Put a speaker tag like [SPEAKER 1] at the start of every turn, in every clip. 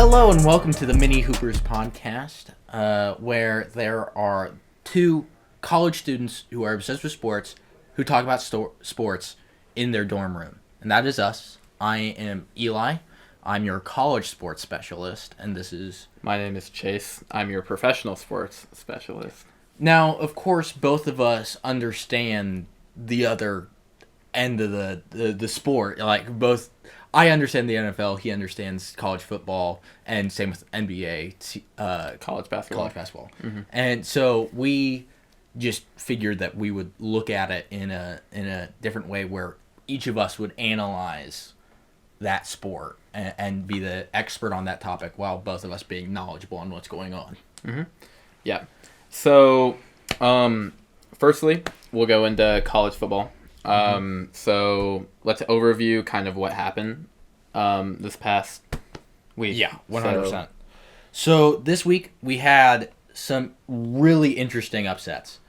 [SPEAKER 1] Hello and welcome to the Mini Hoopers podcast, where there are two college students who are obsessed with sports who talk about sports in their dorm room. And that is us. I am Eli. I'm your college sports specialist, and this is...
[SPEAKER 2] My name is Chase. I'm your professional sports specialist.
[SPEAKER 1] Now, of course, both of us understand the other end of the sport. Like, both... I understand the NFL, he understands college football, and same with NBA,
[SPEAKER 2] College basketball.
[SPEAKER 1] Mm-hmm. And so we just figured that we would look at it in a different way where each of us would analyze that sport and be the expert on that topic while both of us being knowledgeable on what's going on.
[SPEAKER 2] Mm-hmm. Yeah. So, firstly, we'll go into college football. So let's overview kind of what happened this past week.
[SPEAKER 1] Yeah, 100%. So this week we had some really interesting upsets.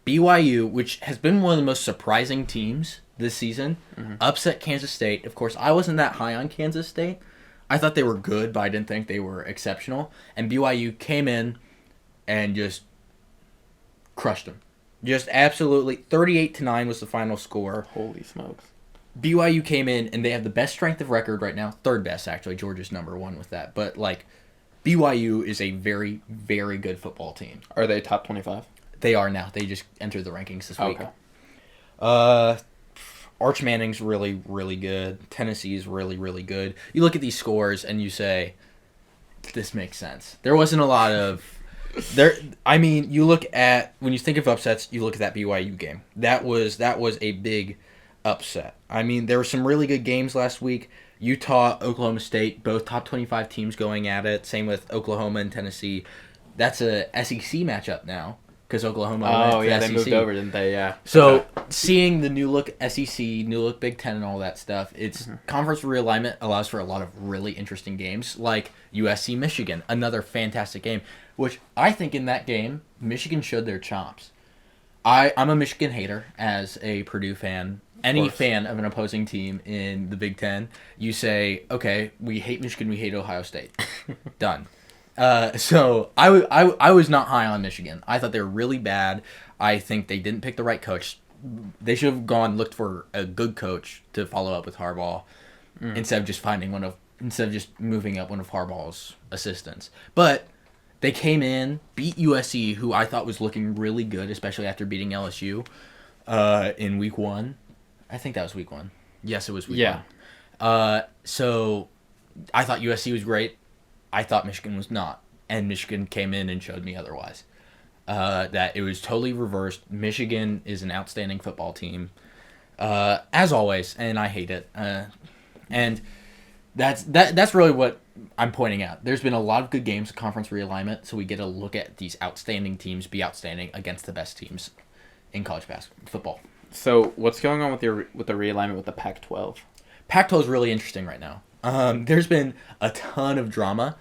[SPEAKER 1] BYU, which has been one of the most surprising teams this season, upset Kansas State. Of course, I wasn't that high on Kansas State. I thought they were good, but I didn't think they were exceptional. And BYU came in and just crushed them. Just absolutely 38-9 was the final score.
[SPEAKER 2] Holy smokes.
[SPEAKER 1] BYU came in and they have the best strength of record right now. Third best, actually. Georgia's number one with that. But, like, BYU is a very, very good football team.
[SPEAKER 2] Are they top 25?
[SPEAKER 1] They are now. They just entered the rankings this week.
[SPEAKER 2] Okay.
[SPEAKER 1] Arch Manning's really, really good. Tennessee's really, really good. You look at these scores and you say, this makes sense. There wasn't a lot of... you look at, when you think of upsets, you look at that BYU game. That was a big upset. I mean, there were some really good games last week. Utah, Oklahoma State, both top 25 teams going at it. Same with Oklahoma and Tennessee. That's a SEC matchup now because Oklahoma went to the
[SPEAKER 2] they
[SPEAKER 1] SEC.
[SPEAKER 2] moved over, didn't they? Yeah.
[SPEAKER 1] So seeing the new look SEC, new look Big Ten, and all that stuff, it's conference realignment allows for a lot of really interesting games, like USC Michigan, another fantastic game. Which I think in that game, Michigan showed their chops. I'm a Michigan hater as a Purdue fan. Any fan of an opposing team in the Big Ten, you say, okay, we hate Michigan, we hate Ohio State. Done. So I was not high on Michigan. I thought they were really bad. I think they didn't pick the right coach. They should have looked for a good coach to follow up with Harbaugh instead of just moving up one of Harbaugh's assistants. But they came in, beat USC, who I thought was looking really good, especially after beating LSU in week 1. I think that was week 1. Yes, it was week 1. So I thought USC was great. I thought Michigan was not. And Michigan came in and showed me otherwise. That it was totally reversed. Michigan is an outstanding football team, as always, and I hate it. And that's really what I'm pointing out. There's been a lot of good games of conference realignment, so we get a look at these outstanding teams be outstanding against the best teams in college football.
[SPEAKER 2] So what's going on with the realignment with the Pac-12?
[SPEAKER 1] Pac-12 is really interesting right now. There's been a ton of drama.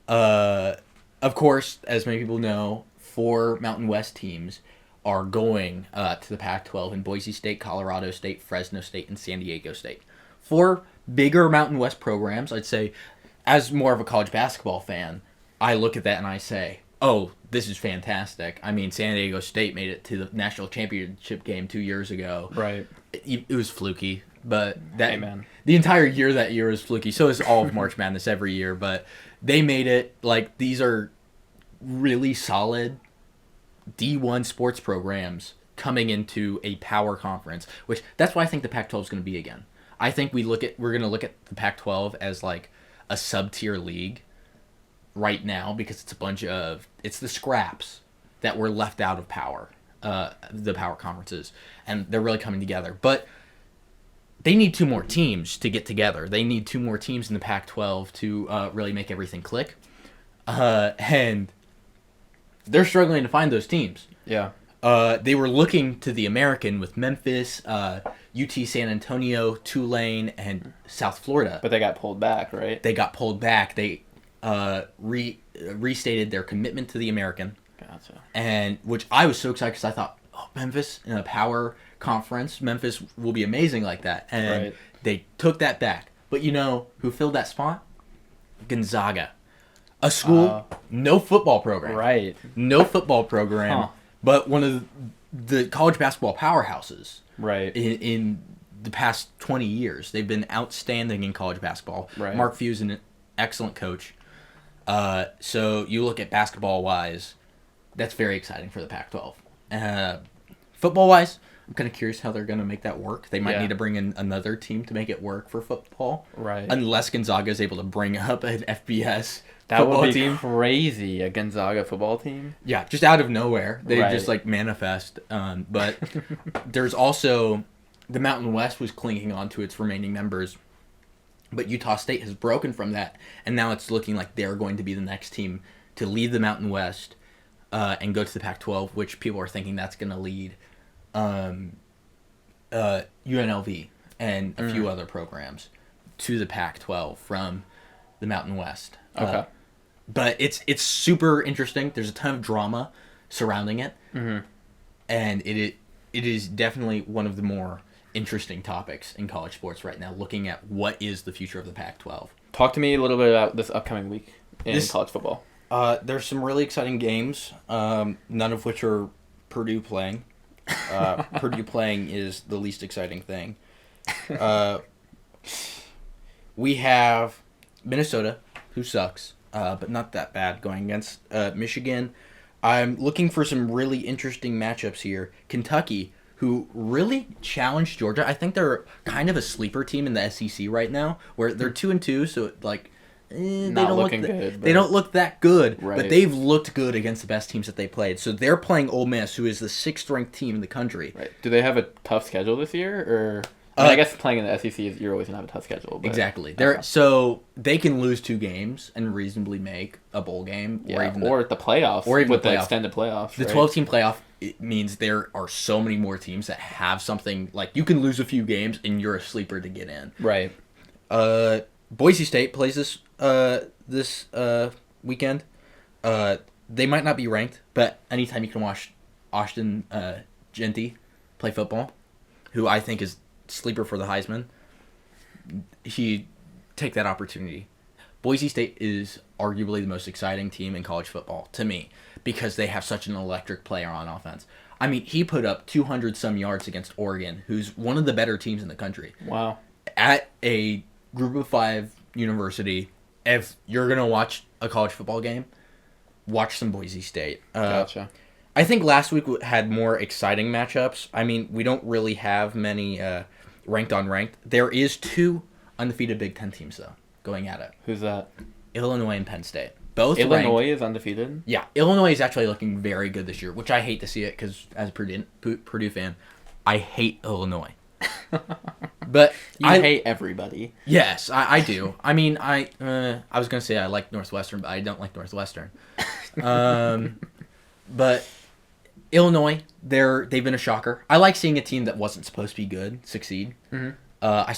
[SPEAKER 1] Of course, as many people know, 4 Mountain West teams are going to the Pac-12 in Boise State, Colorado State, Fresno State, and San Diego State. 4 bigger Mountain West programs. I'd say, as more of a college basketball fan, I look at that and I say, oh, this is fantastic. I mean, San Diego State made it to the national championship game 2 years ago.
[SPEAKER 2] Right.
[SPEAKER 1] It was fluky, but the
[SPEAKER 2] entire
[SPEAKER 1] year that year was fluky. So is all of March Madness every year, but they made it. Like, these are really solid D1 sports programs coming into a power conference, which that's why I think the Pac-12 is going to be again. I think we're going to look at the Pac-12 as like a sub-tier league right now because it's the scraps that were left out of the power conferences, and they're really coming together. But they need 2 more teams to get together. They need 2 more teams in the Pac-12 to really make everything click. And they're struggling to find those teams.
[SPEAKER 2] Yeah.
[SPEAKER 1] They were looking to the American with Memphis, UT San Antonio, Tulane, and South Florida.
[SPEAKER 2] But they got pulled back, right?
[SPEAKER 1] They got pulled back. They restated their commitment to the American.
[SPEAKER 2] Gotcha.
[SPEAKER 1] And which I was so excited because I thought, Memphis in a power conference, Memphis will be amazing like that. And they took that back. But you know who filled that spot? Gonzaga, a school, no football program.
[SPEAKER 2] Right.
[SPEAKER 1] No football program,
[SPEAKER 2] Huh.
[SPEAKER 1] but one of the college basketball powerhouses.
[SPEAKER 2] Right.
[SPEAKER 1] In the past 20 years. They've been outstanding in college basketball.
[SPEAKER 2] Right.
[SPEAKER 1] Mark Few is an excellent coach. So you look at basketball-wise, that's very exciting for the Pac-12. Football-wise, I'm kind of curious how they're going to make that work. They might need to bring in another team to make it work for football.
[SPEAKER 2] Right.
[SPEAKER 1] Unless Gonzaga is able to bring up an FBS
[SPEAKER 2] That
[SPEAKER 1] football
[SPEAKER 2] would be
[SPEAKER 1] team.
[SPEAKER 2] crazy, a Gonzaga football team.
[SPEAKER 1] Yeah, just out of nowhere. They
[SPEAKER 2] Right.
[SPEAKER 1] just like manifest. But there's also the Mountain West was clinging on to its remaining members. But Utah State has broken from that, and now it's looking like they're going to be the next team to leave the Mountain West and go to the Pac-12, which people are thinking that's going to lead UNLV and a few other programs to the Pac-12 from the Mountain West.
[SPEAKER 2] Okay.
[SPEAKER 1] But it's super interesting. There's a ton of drama surrounding it, and it is definitely one of the more interesting topics in college sports right now, looking at what is the future of the Pac-12.
[SPEAKER 2] Talk to me a little bit about this upcoming week in college football.
[SPEAKER 1] There's some really exciting games, none of which are Purdue playing. Purdue playing is the least exciting thing. We have Minnesota, who sucks, but not that bad, going against Michigan. I'm looking for some really interesting matchups here. Kentucky, who really challenged Georgia. I think they're kind of a sleeper team in the SEC right now, where they're 2-2, so like they don't
[SPEAKER 2] looking good.
[SPEAKER 1] They don't look that good,
[SPEAKER 2] Right.
[SPEAKER 1] but they've looked good against the best teams that they played. So they're playing Ole Miss, who is the 6th-ranked team in the country.
[SPEAKER 2] Right. Do they have a tough schedule this year, or I guess playing in the SEC you're always gonna have a tough schedule. But,
[SPEAKER 1] Exactly. So they can lose 2 games and reasonably make a bowl game,
[SPEAKER 2] yeah,
[SPEAKER 1] or even
[SPEAKER 2] or the playoffs,
[SPEAKER 1] or even
[SPEAKER 2] with
[SPEAKER 1] the
[SPEAKER 2] the
[SPEAKER 1] playoff.
[SPEAKER 2] extended playoffs.
[SPEAKER 1] the
[SPEAKER 2] right?
[SPEAKER 1] 12-team playoff. It means there are so many more teams that have something like you can lose a few games and you're a sleeper to get in.
[SPEAKER 2] Right.
[SPEAKER 1] Boise State plays this weekend. They might not be ranked, but anytime you can watch Austin Genty play football, who I think is sleeper for the Heisman, he take that opportunity. Boise State is arguably the most exciting team in college football to me because they have such an electric player on offense. I mean, he put up 200-some yards against Oregon, who's one of the better teams in the country.
[SPEAKER 2] Wow.
[SPEAKER 1] At a Group of 5 university, if you're going to watch a college football game, watch some Boise State.
[SPEAKER 2] Gotcha.
[SPEAKER 1] I think last week had more exciting matchups. I mean, we don't really have many ranked on ranked. There is 2 undefeated Big Ten teams, though, going at it.
[SPEAKER 2] Who's that?
[SPEAKER 1] Illinois and Penn State. Both
[SPEAKER 2] Illinois
[SPEAKER 1] ranked.
[SPEAKER 2] is undefeated.
[SPEAKER 1] Yeah, Illinois is actually looking very good this year, which I hate to see it because as a Purdue fan, I hate Illinois. But
[SPEAKER 2] I hate everybody.
[SPEAKER 1] Yes, I do. I mean, I was gonna say I like Northwestern, but I don't like Northwestern. But Illinois, they've been a shocker. I like seeing a team that wasn't supposed to be good succeed.
[SPEAKER 2] Mm-hmm.
[SPEAKER 1] I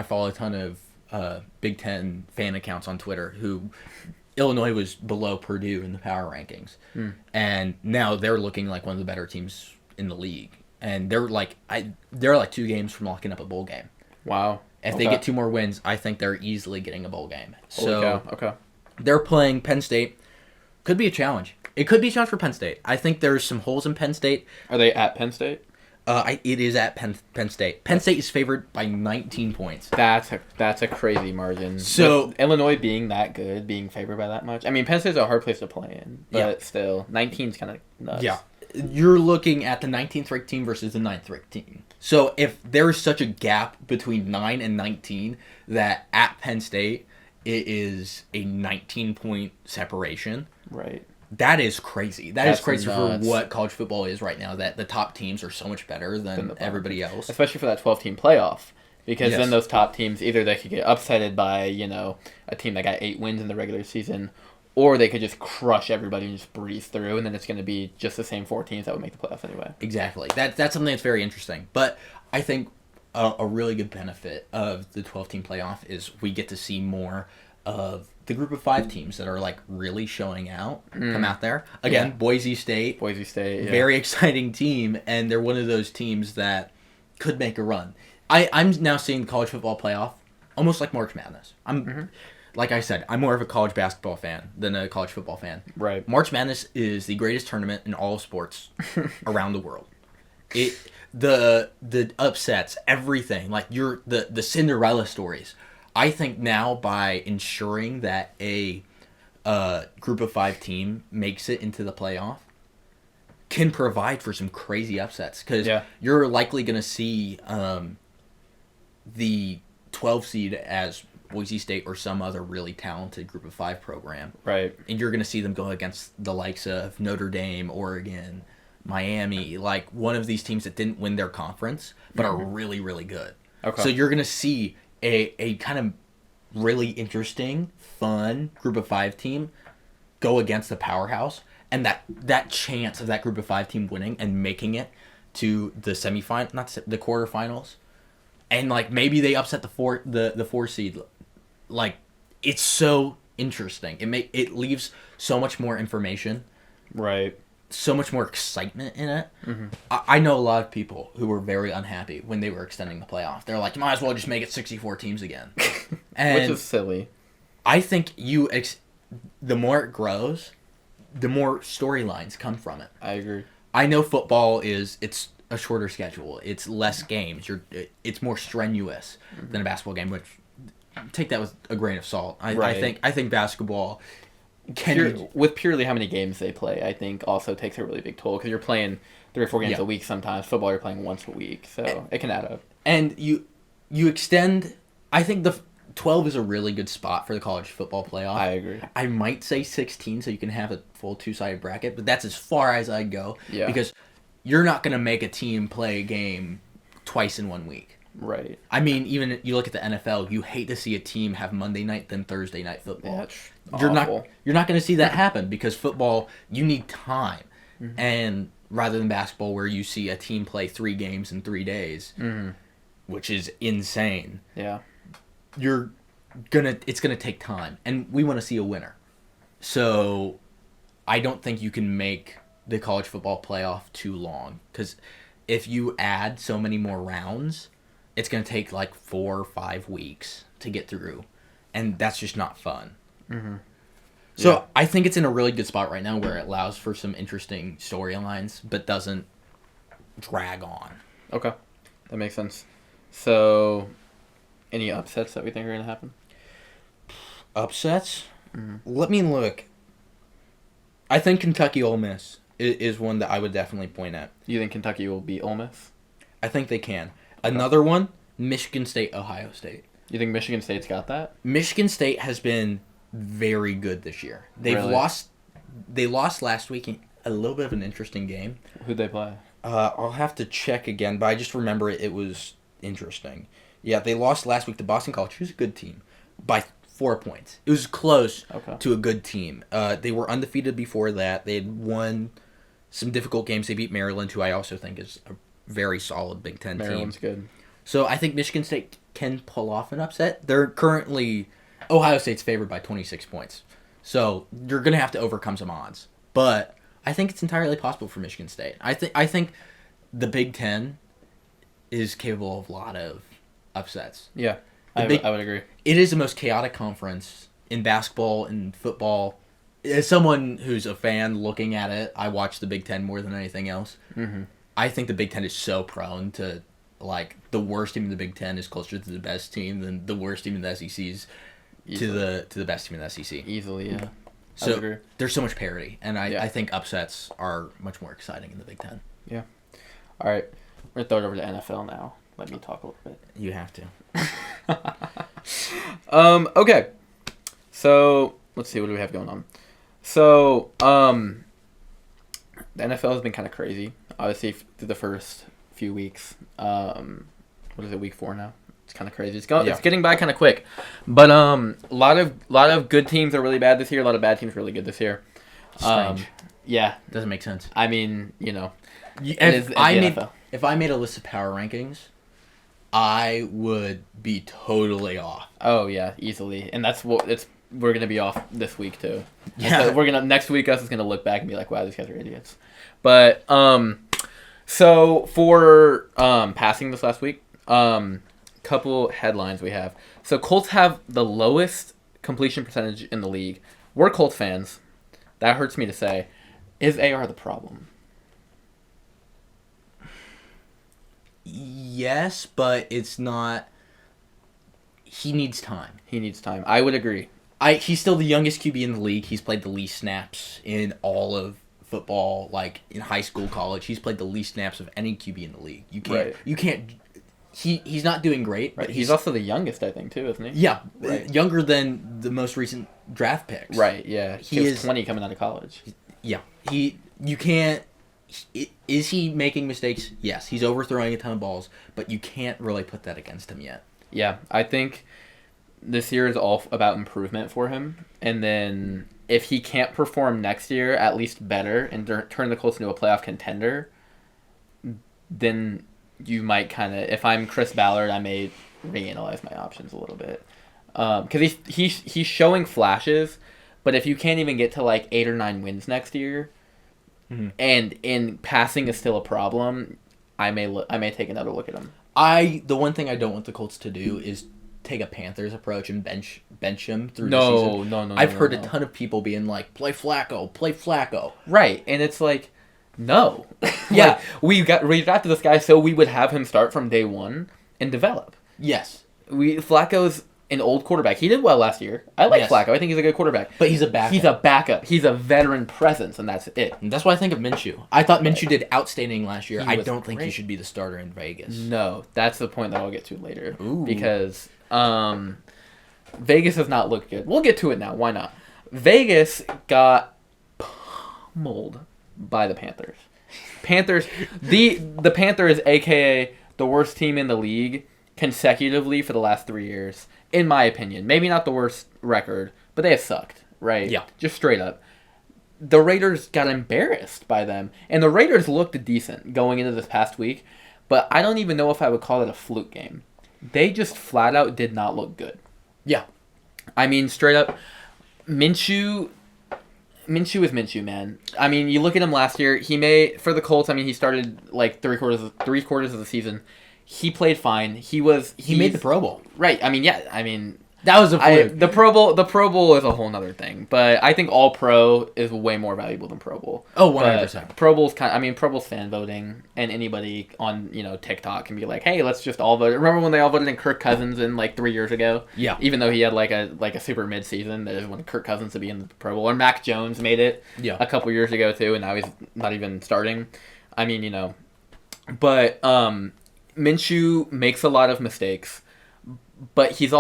[SPEAKER 1] follow a ton of Big Ten fan accounts on Twitter who Illinois was below Purdue in the power rankings, and now they're looking like one of the better teams in the league. And they're like 2 games from locking up a bowl game.
[SPEAKER 2] Wow.
[SPEAKER 1] If they get 2 more wins, I think they're easily getting a bowl game.
[SPEAKER 2] Holy cow. Okay.
[SPEAKER 1] They're playing Penn State. Could be a challenge. It could be a challenge for Penn State. I think there's some holes in Penn State.
[SPEAKER 2] Are they at Penn State?
[SPEAKER 1] It is at Penn State. Penn State is favored by 19 points.
[SPEAKER 2] That's a crazy margin.
[SPEAKER 1] So
[SPEAKER 2] with Illinois being that good, being favored by that much. I mean, Penn State's a hard place to play in, but still, 19's kind of nuts.
[SPEAKER 1] Yeah. You're looking at the 19th ranked team versus the 9th ranked team. So if there is such a gap between 9 and 19 that at Penn State it is a 19-point separation.
[SPEAKER 2] Right.
[SPEAKER 1] That is crazy. That's crazy
[SPEAKER 2] nuts.
[SPEAKER 1] for what college football is right now, that the top teams are so much better than everybody else.
[SPEAKER 2] Especially for that 12-team playoff. Because
[SPEAKER 1] Yes.
[SPEAKER 2] then those top teams, either they could get upsetted by, a team that got 8 wins in the regular season, or they could just crush everybody and just breeze through, and then it's going to be just the same 4 teams that would make the playoffs anyway.
[SPEAKER 1] Exactly. That's something that's very interesting. But I think a really good benefit of the 12-team playoff is we get to see more of the Group of 5 teams that are like really showing out, come out there. Again, Boise State,
[SPEAKER 2] yeah.
[SPEAKER 1] very exciting team, and they're one of those teams that could make a run. I'm now seeing the college football playoff almost like March Madness. like I said, I'm more of a college basketball fan than a college football fan.
[SPEAKER 2] Right.
[SPEAKER 1] March Madness is the greatest tournament in all of sports around the world. The upsets, everything, like the Cinderella stories. I think now by ensuring that a group of 5 team makes it into the playoff can provide for some crazy upsets, because you're likely going to see the 12 seed as Boise State or some other really talented group of 5 program.
[SPEAKER 2] Right.
[SPEAKER 1] And you're going to see them go against the likes of Notre Dame, Oregon, Miami, like one of these teams that didn't win their conference but are really, really good.
[SPEAKER 2] Okay.
[SPEAKER 1] So you're going to see a kind of really interesting, fun group of 5 team go against the powerhouse, and that chance of that group of 5 team winning and making it to the semifinal, not the quarterfinals, and like maybe they upset the 4 seed. Like, it's so interesting. It leaves so much more information.
[SPEAKER 2] Right.
[SPEAKER 1] So much more excitement in it. Mm-hmm. I know a lot of people who were very unhappy when they were extending the playoff. They're like, you might as well just make it 64 teams again. And
[SPEAKER 2] which is silly.
[SPEAKER 1] I think the more it grows, the more storylines come from it.
[SPEAKER 2] I agree. I
[SPEAKER 1] know football it's a shorter schedule. It's less games. It's more strenuous than a basketball game, which take that with a grain of salt. I think basketball
[SPEAKER 2] with purely how many games they play, I think also takes a really big toll, because you're playing 3 or 4 games a week sometimes. Football, you're playing once a week, so it can add up.
[SPEAKER 1] And you extend. I think the 12 is a really good spot for the college football playoff.
[SPEAKER 2] I agree.
[SPEAKER 1] I might say 16, so you can have a full 2-sided bracket, but that's as far as I'd go.
[SPEAKER 2] Yeah.
[SPEAKER 1] Because you're not going to make a team play a game twice in 1 week.
[SPEAKER 2] Right.
[SPEAKER 1] I mean, even you look at the NFL, you hate to see a team have Monday night then Thursday night football.
[SPEAKER 2] Yeah,
[SPEAKER 1] you're not going to see that happen, because football, you need time. Mm-hmm. And rather than basketball, where you see a team play 3 games in 3 days, which is insane.
[SPEAKER 2] Yeah.
[SPEAKER 1] It's gonna take time, and we want to see a winner. So I don't think you can make the college football playoff too long, because if you add so many more rounds, it's gonna take like 4 or 5 weeks to get through, and that's just not fun. Mm-hmm. So I think it's in a really good spot right now, where it allows for some interesting storylines but doesn't drag on.
[SPEAKER 2] Okay, that makes sense. So, any upsets that we think are going to happen?
[SPEAKER 1] Upsets? Mm-hmm. Let me look. I think Kentucky Ole Miss is one that I would definitely point at.
[SPEAKER 2] You think Kentucky will beat Ole Miss?
[SPEAKER 1] I think they can. Okay. Another one, Michigan State, Ohio State.
[SPEAKER 2] You think Michigan State's got that?
[SPEAKER 1] Michigan State has been very good this year. They lost last week in a little bit of an interesting game.
[SPEAKER 2] Who'd they play?
[SPEAKER 1] I'll have to check again, but I just remember it was interesting. Yeah, they lost last week to Boston College, who's a good team, by 4 points. It was close to a good team. They were undefeated before that. They had won some difficult games. They beat Maryland, who I also think is a very solid Big Ten team.
[SPEAKER 2] Maryland's good.
[SPEAKER 1] So I think Michigan State can pull off an upset. They're currently... Ohio State's favored by 26 points. So you're going to have to overcome some odds. But I think it's entirely possible for Michigan State. I think the Big Ten is capable of a lot of upsets.
[SPEAKER 2] Yeah, I would agree.
[SPEAKER 1] It is the most chaotic conference in basketball and football. As someone who's a fan looking at it, I watch the Big Ten more than anything else. Mm-hmm. I think the Big Ten is so prone to, like, the worst team in the Big Ten is closer to the best team than the worst team in the SEC's to the best team in the SEC.
[SPEAKER 2] Easily, yeah.
[SPEAKER 1] So there's so much parity, and I think upsets are much more exciting in the Big Ten.
[SPEAKER 2] Yeah. All right, we're going to throw it over to NFL now. Let me talk a little bit.
[SPEAKER 1] You have
[SPEAKER 2] to. Okay. So, let's see. What do we have going on? So, the NFL has been kind of crazy. Obviously, through the first few weeks. What is it, week 4 now? It's kind of crazy. It's getting by kind of quick. But a lot of good teams are really bad this year. A lot of bad teams are really good this year.
[SPEAKER 1] Strange.
[SPEAKER 2] Yeah.
[SPEAKER 1] Doesn't make sense.
[SPEAKER 2] I mean, you know.
[SPEAKER 1] If I made a list of power rankings, I would be totally off.
[SPEAKER 2] Oh yeah, easily, and we're gonna be off this week too.
[SPEAKER 1] Yeah,
[SPEAKER 2] so next week us is gonna look back and be like, wow, these guys are idiots. But so for passing this last week, couple headlines we have. So Colts have the lowest completion percentage in the league. We're Colts fans. That hurts me to say. Is AR the problem?
[SPEAKER 1] Yes, but it's not. He needs time.
[SPEAKER 2] He needs time. I would agree.
[SPEAKER 1] He's still the youngest QB in the league. He's played the least snaps in all of football, like in high school, college. He's played the least snaps of any QB in the league. You can't. He's not doing great, but
[SPEAKER 2] he's also the youngest, I think, too, isn't he?
[SPEAKER 1] Yeah, right. Younger than the most recent draft picks.
[SPEAKER 2] Right. Yeah, he was 20 coming out of college.
[SPEAKER 1] Yeah, you can't. Is he making mistakes? Yes, he's overthrowing a ton of balls, but you can't really put that against him yet.
[SPEAKER 2] Yeah, I think this year is all about improvement for him, and then if he can't perform next year at least better and turn the Colts into a playoff contender, then you might kind of, if I'm Chris Ballard, I may reanalyze my options a little bit, because he's showing flashes, but if you can't even get to like 8 or 9 wins next year, and in passing is still a problem, I may take another look at him.
[SPEAKER 1] The one thing I don't want the Colts to do is take a Panthers approach and bench him through the season. No. I've heard a ton of people being like, play Flacco.
[SPEAKER 2] Right, and it's like, no. Yeah. We drafted this guy so we would have him start from day one and develop.
[SPEAKER 1] Yes.
[SPEAKER 2] Flacco's an old quarterback. He did well last year. I like Flacco. I think he's a good quarterback.
[SPEAKER 1] But he's a backup.
[SPEAKER 2] He's a backup. He's a veteran presence, and that's it.
[SPEAKER 1] And that's why I think of Minshew. I thought Minshew did outstanding last year. I don't think he should be the starter in Vegas.
[SPEAKER 2] No, that's the point that I'll get to later.
[SPEAKER 1] Ooh.
[SPEAKER 2] Because Vegas has not looked good. We'll get to it now. Why not? Vegas got pummeled by the Panthers. The Panthers, a.k.a. the worst team in the league, consecutively for the last 3 years, in my opinion. Maybe not the worst record, but they have sucked, right?
[SPEAKER 1] Yeah.
[SPEAKER 2] Just straight up. The Raiders got embarrassed by them, and the Raiders looked decent going into this past week, but I don't even know if I would call it a fluke game. They just flat out did not look good.
[SPEAKER 1] Yeah.
[SPEAKER 2] I mean, straight up, Minshew is Minshew, man. I mean, you look at him last year, for the Colts, I mean, he started like three quarters of the season. He played fine. He made
[SPEAKER 1] the Pro Bowl.
[SPEAKER 2] Right. I mean, yeah. I mean,
[SPEAKER 1] that was a fluke.
[SPEAKER 2] The Pro Bowl is a whole nother thing, but I think All Pro is way more valuable than Pro Bowl.
[SPEAKER 1] Oh, 100%.
[SPEAKER 2] Pro Bowl's Pro Bowl's fan voting, and anybody on TikTok can be like, hey, let's just all vote. Remember when they all voted in Kirk Cousins in like 3 years ago?
[SPEAKER 1] Yeah.
[SPEAKER 2] Even though he had like a super mid season, they just wanted Kirk Cousins to be in the Pro Bowl. Or Mac Jones made it.
[SPEAKER 1] Yeah.
[SPEAKER 2] A couple years ago too, and now he's not even starting. I mean, but Minshew makes a lot of mistakes, but he's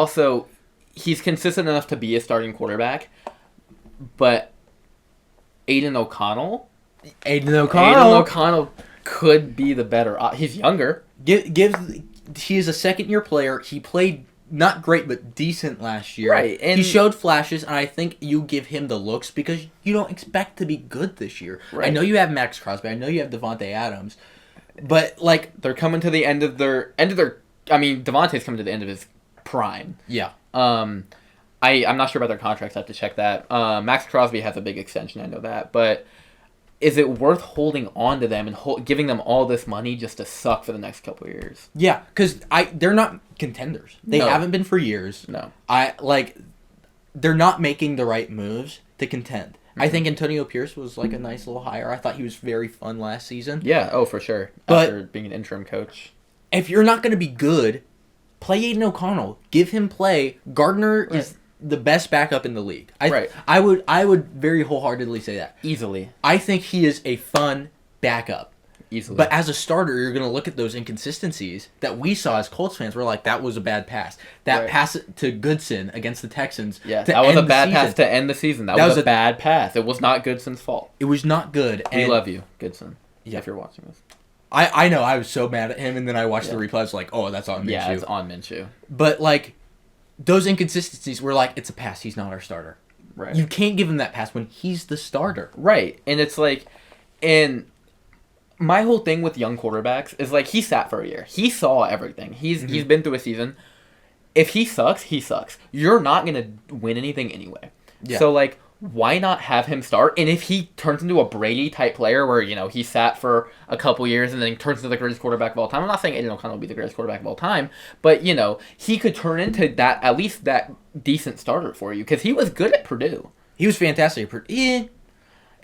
[SPEAKER 2] consistent enough to be a starting quarterback. But Aiden O'Connell could be the better. He's younger.
[SPEAKER 1] He is a second-year player. He played not great, but decent last year.
[SPEAKER 2] Right, and
[SPEAKER 1] he showed flashes, and I think you give him the looks because you don't expect to be good this year. Right. I know you have Max Crosby. I know you have Devontae Adams. But like
[SPEAKER 2] they're coming to the end of their. I mean, Devontae's coming to the end of his prime.
[SPEAKER 1] Yeah.
[SPEAKER 2] I'm not sure about their contracts. I have to check that. Max Crosby has a big extension. I know that, but is it worth holding on to them and giving them all this money just to suck for the next couple of years?
[SPEAKER 1] Yeah, because they're not contenders. They haven't been for years.
[SPEAKER 2] No.
[SPEAKER 1] They're not making the right moves to contend. I think Antonio Pierce was like a nice little hire. I thought he was very fun last season.
[SPEAKER 2] Yeah, for sure.
[SPEAKER 1] But
[SPEAKER 2] after being an interim coach.
[SPEAKER 1] If you're not going to be good, play Aiden O'Connell. Give him play. Gardner is the best backup in the league. I would very wholeheartedly say that.
[SPEAKER 2] Easily.
[SPEAKER 1] I think he is a fun backup.
[SPEAKER 2] Easily.
[SPEAKER 1] But as a starter, you're going to look at those inconsistencies that we saw as Colts fans. We're like, that was a bad pass. That pass to Goodson against the Texans.
[SPEAKER 2] Yeah, that was a bad pass to end the season. That was a bad pass. It was not Goodson's fault.
[SPEAKER 1] It was not good.
[SPEAKER 2] We love you, Goodson, if you're watching this.
[SPEAKER 1] I know. I was so mad at him, and then I watched the replay. I was like, oh, that's on Minshew.
[SPEAKER 2] Yeah, it's on Minshew.
[SPEAKER 1] But, like, those inconsistencies were like, it's a pass. He's not our starter.
[SPEAKER 2] Right.
[SPEAKER 1] You can't give him that pass when he's the starter.
[SPEAKER 2] Right. And it's like, my whole thing with young quarterbacks is like he sat for a year. He saw everything. He's been through a season. If he sucks, he sucks. You're not gonna win anything anyway. Yeah. So like, why not have him start? And if he turns into a Brady-type player where, he sat for a couple years and then turns into the greatest quarterback of all time. I'm not saying Aiden O'Connell will be the greatest quarterback of all time, but, he could turn into that, at least that decent starter for you, because he was good at Purdue.
[SPEAKER 1] He was fantastic at Purdue. Yeah.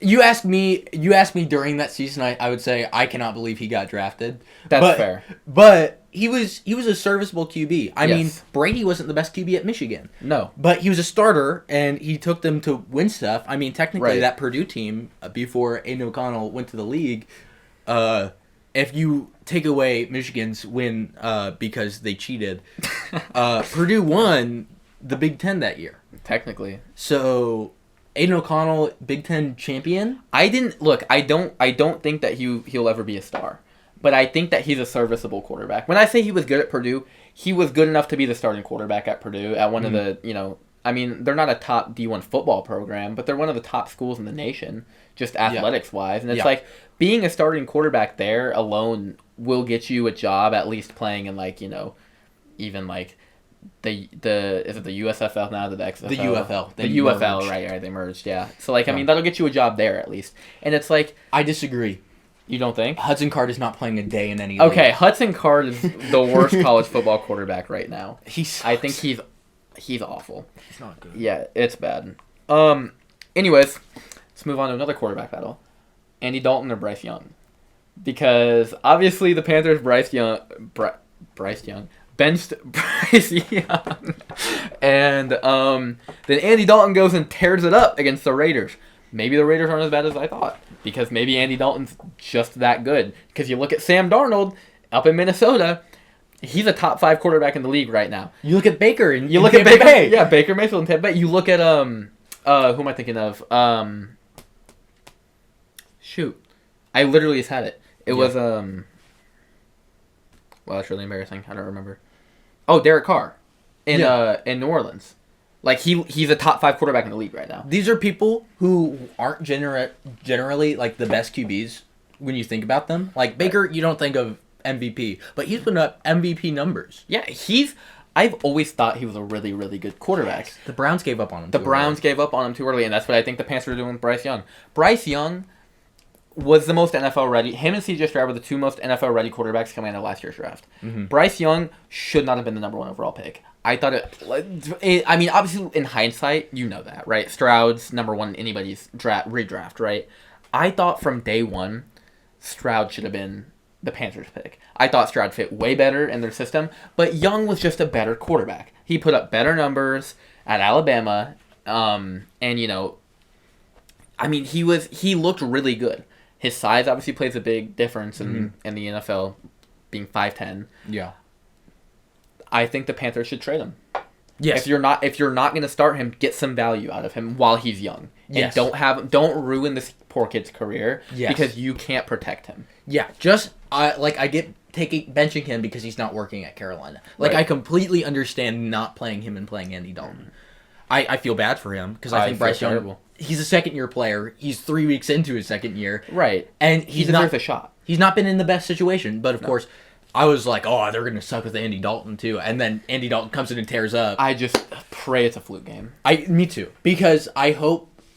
[SPEAKER 1] You asked me during that season, I would say I cannot believe he got drafted.
[SPEAKER 2] That's fair.
[SPEAKER 1] But he was a serviceable QB. I mean,
[SPEAKER 2] Yes.
[SPEAKER 1] Brady wasn't the best QB at Michigan.
[SPEAKER 2] No.
[SPEAKER 1] But he was a starter, and he took them to win stuff. I mean, technically,
[SPEAKER 2] Right.
[SPEAKER 1] that Purdue team, before Aiden O'Connell went to the league, if you take away Michigan's win because they cheated, Purdue won the Big Ten that year.
[SPEAKER 2] Technically.
[SPEAKER 1] So Aiden O'Connell, Big Ten champion.
[SPEAKER 2] I don't think that he'll ever be a star, but I think that he's a serviceable quarterback. When I say he was good at Purdue, he was good enough to be the starting quarterback at Purdue at one of the, I mean, they're not a top D1 football program, but they're one of the top schools in the nation, just athletics wise. And it's like being a starting quarterback there alone will get you a job, at least playing in even the is it the USFL now, the XFL?
[SPEAKER 1] The UFL.
[SPEAKER 2] The UFL, right, they merged, yeah. So, I mean, that'll get you a job there, at least. And it's like...
[SPEAKER 1] I disagree.
[SPEAKER 2] You don't think?
[SPEAKER 1] Hudson Card is not playing a day in any
[SPEAKER 2] league. Okay,
[SPEAKER 1] league.
[SPEAKER 2] Hudson Card is the worst college football quarterback right now. I think he's awful.
[SPEAKER 1] He's not good.
[SPEAKER 2] Yeah, it's bad. Anyways, let's move on to another quarterback battle. Andy Dalton or Bryce Young? Because, obviously, the Panthers, Bryce Young... benched Bryce Young. And then Andy Dalton goes and tears it up against the Raiders. Maybe the Raiders aren't as bad as I thought, because maybe Andy Dalton's just that good. Because you look at Sam Darnold up in Minnesota, he's a top 5 quarterback in the league right now.
[SPEAKER 1] You look at Baker and
[SPEAKER 2] you look at Baker. Yeah, Baker Mayfield and Tampa Bay. You look at who am I thinking of? Shoot, I literally just had it. It was well, that's really embarrassing. I don't remember. Oh, Derek Carr in New Orleans. Like, he's a top 5 quarterback in the league right now.
[SPEAKER 1] These are people who aren't generally like the best QBs when you think about them. Like Baker, you don't think of MVP, but he's putting up MVP numbers.
[SPEAKER 2] Yeah, I've always thought he was a really, really good quarterback.
[SPEAKER 1] Yes. The Browns gave up on him.
[SPEAKER 2] Gave up on him too early, and that's what I think the Panthers are doing with Bryce Young. Bryce Young was the most NFL ready. Him and C.J. Stroud were the 2 most NFL ready quarterbacks coming out of last year's draft. Mm-hmm. Bryce Young should not have been the number 1 overall pick. I thought I mean, obviously, in hindsight, you know that, right? Stroud's number 1 in anybody's redraft, right? I thought from day 1, Stroud should have been the Panthers pick. I thought Stroud fit way better in their system, but Young was just a better quarterback. He put up better numbers at Alabama, and, I mean, he looked really good. His size obviously plays a big difference in the NFL, being 5'10".
[SPEAKER 1] Yeah.
[SPEAKER 2] I think the Panthers should trade him.
[SPEAKER 1] Yes.
[SPEAKER 2] If you're not going to start him, get some value out of him while he's young.
[SPEAKER 1] Yes.
[SPEAKER 2] And don't ruin this poor kid's career because you can't protect him.
[SPEAKER 1] Yeah. I get benching him because he's not working at Carolina. Like, I completely understand not playing him and playing Andy Dalton. I feel bad for him because I think Bryce Young, he's a second-year player. He's 3 weeks into his second year.
[SPEAKER 2] Right.
[SPEAKER 1] And
[SPEAKER 2] he deserves a shot.
[SPEAKER 1] He's not been in the best situation, but of course, I was like, oh, they're going to suck with Andy Dalton too. And then Andy Dalton comes in and tears up.
[SPEAKER 2] I just pray it's a fluke game.
[SPEAKER 1] Me too. Because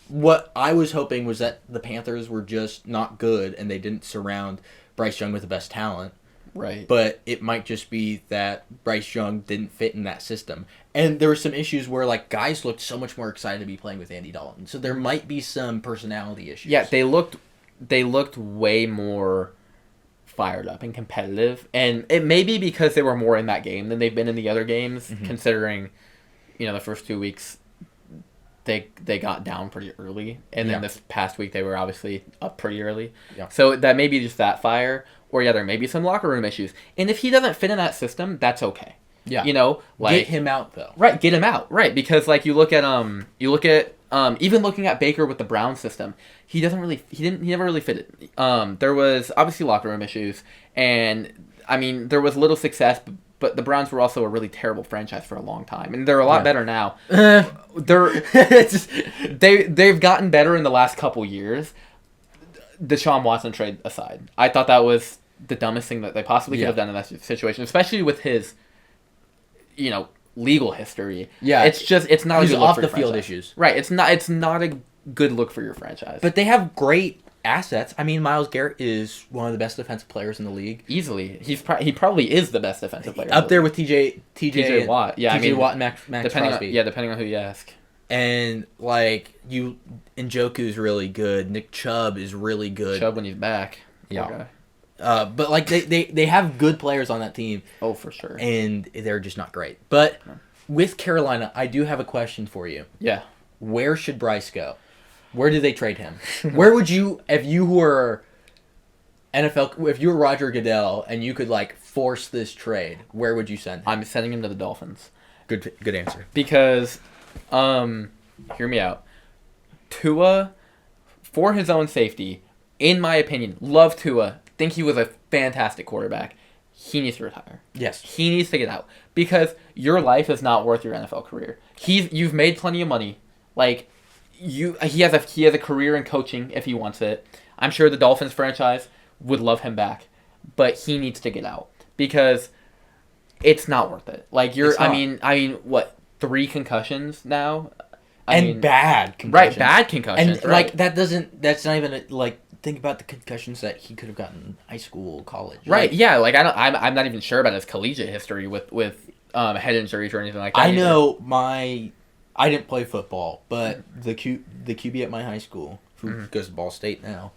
[SPEAKER 1] what I was hoping was that the Panthers were just not good and they didn't surround Bryce Young with the best talent.
[SPEAKER 2] Right.
[SPEAKER 1] But it might just be that Bryce Young didn't fit in that system. And there were some issues where, like, guys looked so much more excited to be playing with Andy Dalton. So there might be some personality issues.
[SPEAKER 2] Yeah, they looked way more fired up and competitive. And it may be because they were more in that game than they've been in the other games, considering, the first 2 weeks they got down pretty early. And then this past week they were obviously up pretty early. Yeah. So that may be just that fire. Or, there may be some locker room issues. And if he doesn't fit in that system, that's okay. Yeah.
[SPEAKER 1] Get him out, though.
[SPEAKER 2] Right, get him out. Right, because, you look at even looking at Baker with the Brown system, he never really fit it. There was obviously locker room issues, and, I mean, there was little success, but the Browns were also a really terrible franchise for a long time, and they're a lot better now. They've gotten better in the last couple years. The Deshaun Watson trade aside, I thought that was the dumbest thing that they possibly could have done in that situation, especially with his, legal history.
[SPEAKER 1] Yeah,
[SPEAKER 2] it's not
[SPEAKER 1] he's
[SPEAKER 2] a good look
[SPEAKER 1] off
[SPEAKER 2] for
[SPEAKER 1] the
[SPEAKER 2] your
[SPEAKER 1] field
[SPEAKER 2] franchise.
[SPEAKER 1] issues.
[SPEAKER 2] Right, it's not a good look for your franchise.
[SPEAKER 1] But they have great assets. I mean, Myles Garrett is one of the best defensive players in the league.
[SPEAKER 2] Easily. He probably is the best defensive player.
[SPEAKER 1] Up there with TJ
[SPEAKER 2] Watt. Yeah,
[SPEAKER 1] TJ Watt and Max Crosby.
[SPEAKER 2] Depending on who you ask.
[SPEAKER 1] And, like, Njoku's really good. Nick Chubb is really good.
[SPEAKER 2] Chubb when he's back.
[SPEAKER 1] Yeah. But, like, they have good players on that team.
[SPEAKER 2] Oh, for sure.
[SPEAKER 1] And they're just not great. But with Carolina, I do have a question for you.
[SPEAKER 2] Yeah.
[SPEAKER 1] Where should Bryce go? Where do they trade him? Where would you, if you were Roger Goodell and you could, like, force this trade, where would you send him?
[SPEAKER 2] I'm sending him to the Dolphins.
[SPEAKER 1] Good answer.
[SPEAKER 2] Because, hear me out. Tua, for his own safety, in my opinion, love Tua, think he was a fantastic quarterback. He needs to retire.
[SPEAKER 1] Yes.
[SPEAKER 2] He needs to get out. Because your life is not worth your NFL career. You've made plenty of money. Like, he has a career in coaching if he wants it. I'm sure the Dolphins franchise would love him back. But he needs to get out. Because it's not worth it. Like, I mean, what, 3 concussions now?
[SPEAKER 1] Bad concussions.
[SPEAKER 2] Right, bad concussions.
[SPEAKER 1] And, like, that's not even, like, think about the concussions that he could have gotten in high school, college.
[SPEAKER 2] Right, like, yeah, like, I'm not even sure about his collegiate history with head injuries or anything like that.
[SPEAKER 1] I know I didn't play football, but the QB at my high school, who goes to Ball State now,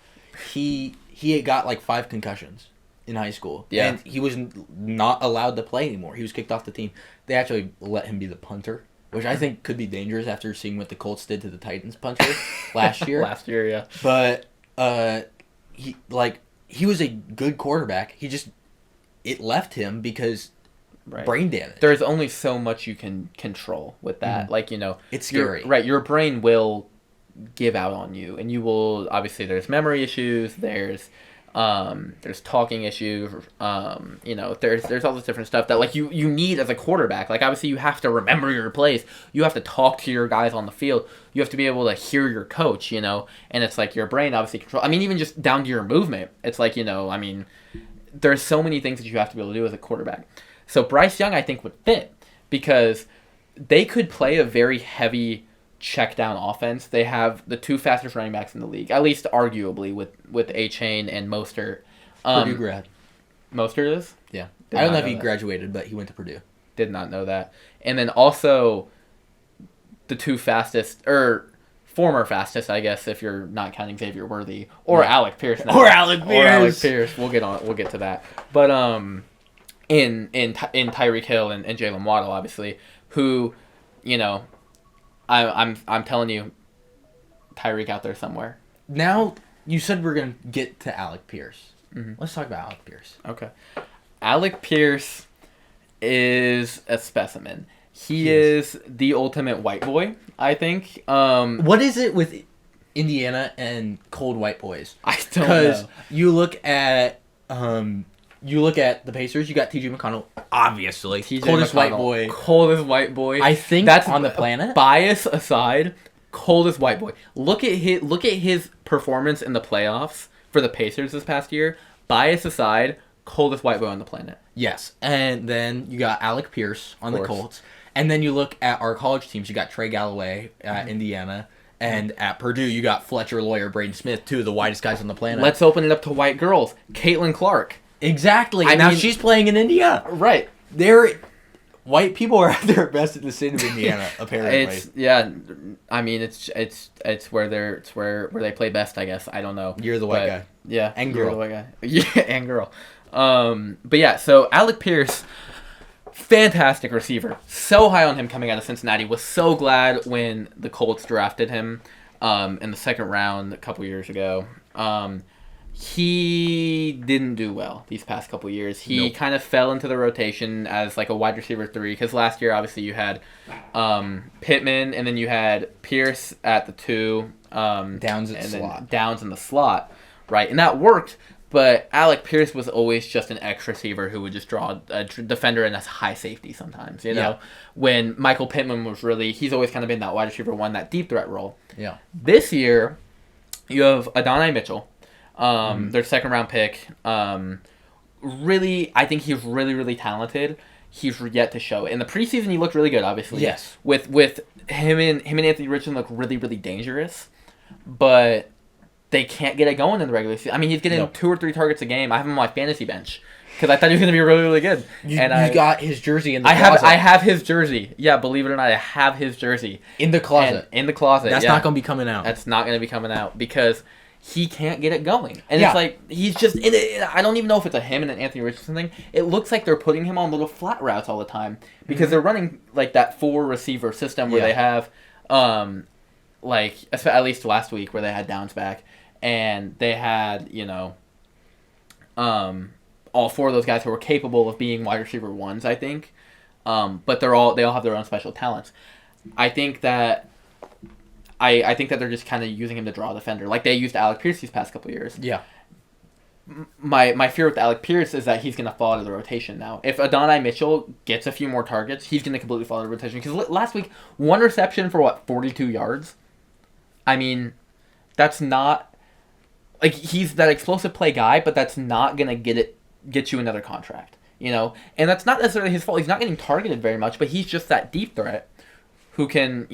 [SPEAKER 1] he had got, like, 5 concussions in high school.
[SPEAKER 2] Yeah.
[SPEAKER 1] And he was not allowed to play anymore. He was kicked off the team. They actually let him be the punter, which I think could be dangerous after seeing what the Colts did to the Titans punter last year.
[SPEAKER 2] Last year, yeah.
[SPEAKER 1] But he was a good quarterback. It left him because brain damage.
[SPEAKER 2] There's only so much you can control with that. Mm-hmm. Like,
[SPEAKER 1] it's scary.
[SPEAKER 2] Your brain will give out on you, and you will, obviously, there's memory issues, there's talking issues, there's all this different stuff that, like, you need as a quarterback. Like, obviously, you have to remember your plays. You have to talk to your guys on the field. You have to be able to hear your coach, and it's like your brain obviously control. I mean, even just down to your movement. It's like, there's so many things that you have to be able to do as a quarterback. So Bryce Young, I think, would fit because they could play a very heavy check down offense. They have the 2 fastest running backs in the league, at least arguably with A-Chain and Mostert.
[SPEAKER 1] Purdue grad.
[SPEAKER 2] Mostert is?
[SPEAKER 1] Yeah. I don't know if he graduated, but he went to Purdue.
[SPEAKER 2] Did not know that. And then also the 2 fastest, or former fastest, I guess, if you're not counting Xavier Worthy, or Alec Pierce. Now.
[SPEAKER 1] Or Alec Pierce.
[SPEAKER 2] We'll get to that. But in Tyreek Hill and Jalen Waddle, obviously, who, I'm telling you, Tyreek out there somewhere.
[SPEAKER 1] Now, you said we're going to get to Alec Pierce.
[SPEAKER 2] Mm-hmm.
[SPEAKER 1] Let's talk about Alec Pierce.
[SPEAKER 2] Okay. Alec Pierce is a specimen. He is the ultimate white boy, I think.
[SPEAKER 1] What is it with Indiana and cold white boys?
[SPEAKER 2] I don't know.
[SPEAKER 1] Because you look at the Pacers, you got T.J. McConnell, obviously. Coldest white boy.
[SPEAKER 2] Coldest white boy.
[SPEAKER 1] I think that's on the planet.
[SPEAKER 2] Bias aside, coldest white boy. Look at his performance in the playoffs for the Pacers this past year. Bias aside, coldest white boy on the planet.
[SPEAKER 1] Yes. And then you got Alec Pierce on the Colts. And then you look at our college teams. You got Trey Galloway at Indiana. And at Purdue, you got Fletcher Lawyer, Braden Smith, 2 of the whitest guys on the planet.
[SPEAKER 2] Let's open it up to white girls. Caitlin Clark.
[SPEAKER 1] Exactly. Now she's playing in India.
[SPEAKER 2] Right.
[SPEAKER 1] White people are at their best in the state of Indiana, apparently.
[SPEAKER 2] It's where they play best, I guess. I don't know.
[SPEAKER 1] You're the white guy.
[SPEAKER 2] Yeah.
[SPEAKER 1] And girl.
[SPEAKER 2] You're the white guy. Yeah, and girl. But yeah, so Alec Pierce, fantastic receiver. So high on him coming out of Cincinnati. Was so glad when the Colts drafted him in the 2nd round a couple years ago. He didn't do well these past couple years. He kind of fell into the rotation as like a wide receiver 3 because last year obviously you had Pittman and then you had Pierce at the 2,
[SPEAKER 1] Downs at slot.
[SPEAKER 2] Downs in the slot, right? And that worked. But Alec Pierce was always just an X receiver who would just draw a defender and that's high safety sometimes, know? When Michael Pittman was he's always kind of been that wide receiver 1, that deep threat role.
[SPEAKER 1] Yeah.
[SPEAKER 2] This year, you have Adonai Mitchell, their 2nd round pick. Really, I think he's really, really talented. He's yet to show it. In the preseason, he looked really good, obviously.
[SPEAKER 1] Yes.
[SPEAKER 2] With him and Anthony Richardson look really, really dangerous. but they can't get it going in the regular season. I mean, he's getting
[SPEAKER 1] Nope.
[SPEAKER 2] 2 or 3 targets a game. I have him on my fantasy bench because I thought he was going to be really, really good.
[SPEAKER 1] You
[SPEAKER 2] I
[SPEAKER 1] got his jersey in the
[SPEAKER 2] I
[SPEAKER 1] closet.
[SPEAKER 2] have his jersey. Yeah, believe it or not, I have his jersey
[SPEAKER 1] in the closet.
[SPEAKER 2] in the closet.
[SPEAKER 1] That's not going to be coming out.
[SPEAKER 2] That's not going to be coming out because he can't get it going. And
[SPEAKER 1] Yeah.
[SPEAKER 2] it's like, he's just in it. I don't even know if it's a him and an Anthony Richardson thing. It looks like they're putting him on little flat routes all the time because they're running like that 4-receiver system where they have, like, at least last week where they had Downs back and they had, all 4 of those guys who were capable of being wide receiver ones, I think. But they all have their own special talents. I think that I think that they're just kind of using him to draw a defender, like they used Alec Pierce these past couple years.
[SPEAKER 1] Yeah.
[SPEAKER 2] My fear with Alec Pierce is that he's going to fall out of the rotation now. If Adonai Mitchell gets a few more targets, he's going to completely fall out of the rotation. Because last week, 1 reception for 42 yards? I mean, that's not... Like, he's that explosive play guy, but that's not going to get you another contract, And that's not necessarily his fault. He's not getting targeted very much, but he's just that deep threat who can,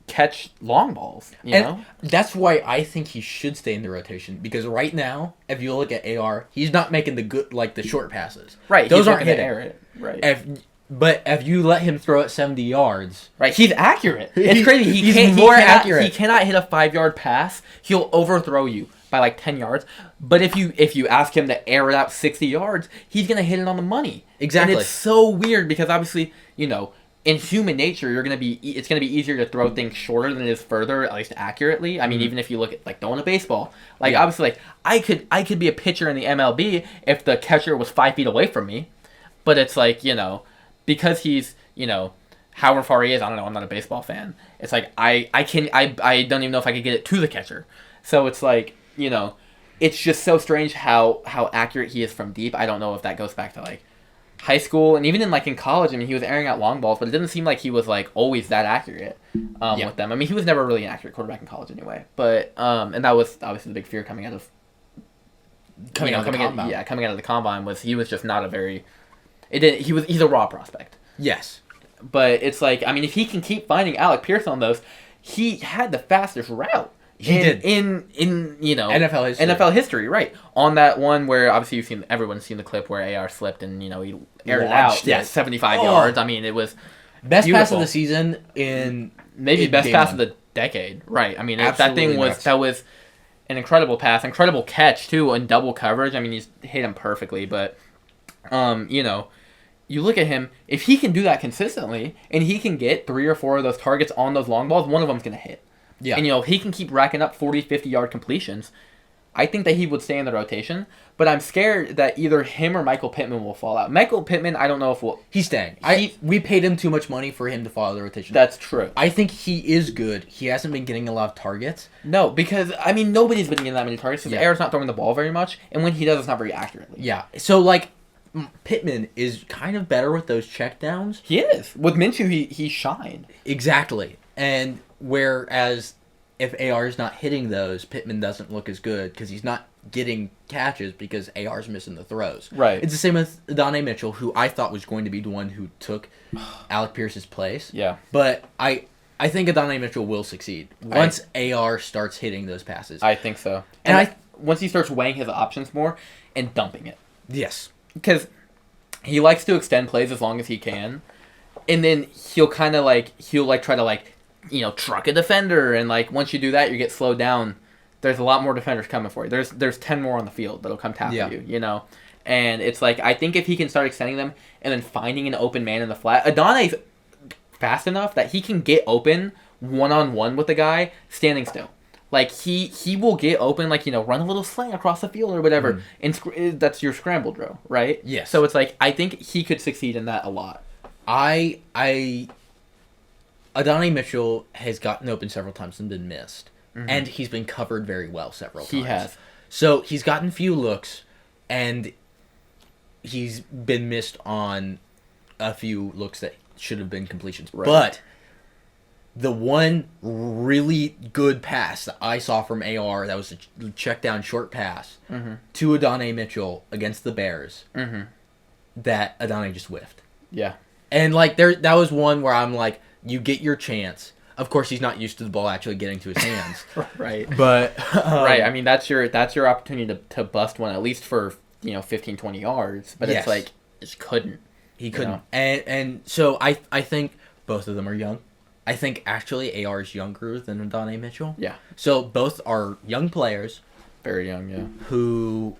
[SPEAKER 2] catch long balls,
[SPEAKER 1] And that's why I think he should stay in the rotation, because right now, if you look at AR, he's not making the short passes.
[SPEAKER 2] Right,
[SPEAKER 1] those
[SPEAKER 2] he's
[SPEAKER 1] aren't
[SPEAKER 2] not gonna
[SPEAKER 1] hitting.
[SPEAKER 2] air it. Right.
[SPEAKER 1] But if you let him throw it 70 yards,
[SPEAKER 2] right, he's accurate. It's crazy.
[SPEAKER 1] He's more accurate.
[SPEAKER 2] He cannot hit a 5-yard pass. He'll overthrow you by like 10 yards. But if you ask him to air it out 60 yards, he's gonna hit it on the money.
[SPEAKER 1] Exactly.
[SPEAKER 2] And it's so weird because obviously, in human nature, it's gonna be easier to throw things shorter than it is further, at least accurately. I mean, even if you look at like throwing a baseball, obviously, like I could be a pitcher in the MLB if the catcher was 5 feet away from me, but it's like because he's however far he is, I don't know. I'm not a baseball fan. It's like I don't even know if I could get it to the catcher. So it's like it's just so strange how accurate he is from deep. I don't know if that goes back to like high school and even in college. I mean, he was airing out long balls, but it didn't seem like he was like always that accurate with them. I mean, he was never really an accurate quarterback in college anyway. But and that was obviously the big fear coming out of coming out of the combine was he was just not a very he's a raw prospect.
[SPEAKER 1] yes.
[SPEAKER 2] But it's like, I mean, if he can keep finding Alec Pierce on those, he had the fastest route.
[SPEAKER 1] He did.
[SPEAKER 2] in
[SPEAKER 1] NFL
[SPEAKER 2] history, right? On that one where obviously everyone's seen the clip where AR slipped and he aired it out.
[SPEAKER 1] Launched
[SPEAKER 2] Yeah,
[SPEAKER 1] it.
[SPEAKER 2] 75 yards. I mean, it was
[SPEAKER 1] Best pass of
[SPEAKER 2] beautiful.
[SPEAKER 1] the season in
[SPEAKER 2] maybe best
[SPEAKER 1] game
[SPEAKER 2] pass
[SPEAKER 1] one.
[SPEAKER 2] of the decade, right? I mean,
[SPEAKER 1] Absolutely
[SPEAKER 2] that was an incredible pass, incredible catch too, in double coverage. I mean, he's hit him perfectly, but you look at him, if he can do that consistently and he can get 3 or 4 of those targets on those long balls, one of them's going to hit.
[SPEAKER 1] Yeah.
[SPEAKER 2] And if he can keep racking up 40, 50-yard completions, I think that he would stay in the rotation, but I'm scared that either him or Michael Pittman will fall out. Michael Pittman, I don't know if
[SPEAKER 1] he's staying.
[SPEAKER 2] He-
[SPEAKER 1] We paid him too much money for him to fall out of the rotation.
[SPEAKER 2] That's true.
[SPEAKER 1] I think he is good. He hasn't been getting a lot of targets.
[SPEAKER 2] No, because, I mean, nobody's been getting that many targets because Air's not throwing the ball very much, and when he does, it's not very accurately.
[SPEAKER 1] Yeah. So, Pittman is kind of better with those checkdowns.
[SPEAKER 2] He is. With Minshew, he shined.
[SPEAKER 1] Exactly. And whereas if AR is not hitting those, Pittman doesn't look as good because he's not getting catches because AR's missing the throws.
[SPEAKER 2] Right.
[SPEAKER 1] It's the same with Adonai Mitchell, who I thought was going to be the one who took Alec Pierce's place.
[SPEAKER 2] Yeah.
[SPEAKER 1] But I think Adonai Mitchell will succeed once AR starts hitting those passes.
[SPEAKER 2] I think so.
[SPEAKER 1] And
[SPEAKER 2] once he starts weighing his options more and dumping it.
[SPEAKER 1] Yes.
[SPEAKER 2] Because he likes to extend plays as long as he can. And then he'll kind of try to truck a defender. And once you do that, you get slowed down. There's a lot more defenders coming for you. There's 10 more on the field that'll come tackle you, And it's I think if he can start extending them and then finding an open man in the flat, Adonai's fast enough that he can get open one-on-one with the guy standing still. He will get open, run a little slant across the field or whatever, and that's your scramble drill, right?
[SPEAKER 1] Yes.
[SPEAKER 2] So it's I think he could succeed in that a lot.
[SPEAKER 1] Adonai Mitchell has gotten open several times and been missed. Mm-hmm. And he's been covered very well several times.
[SPEAKER 2] He has.
[SPEAKER 1] So he's gotten few looks, and he's been missed on a few looks that should have been completions. Right. But the one really good pass that I saw from AR, that was a check down short pass to Adonai Mitchell against the Bears, that Adonai just whiffed.
[SPEAKER 2] Yeah.
[SPEAKER 1] And that was one where I'm you get your chance. Of course, he's not used to the ball actually getting to his hands.
[SPEAKER 2] Right.
[SPEAKER 1] But
[SPEAKER 2] right. I mean, that's your opportunity to bust one, at least for 15, 20 yards. But it's like just couldn't.
[SPEAKER 1] He couldn't. And so I think both of them are young. I think actually AR is younger than Adonai Mitchell.
[SPEAKER 2] Yeah.
[SPEAKER 1] So both are young players.
[SPEAKER 2] Very young, yeah.
[SPEAKER 1] Who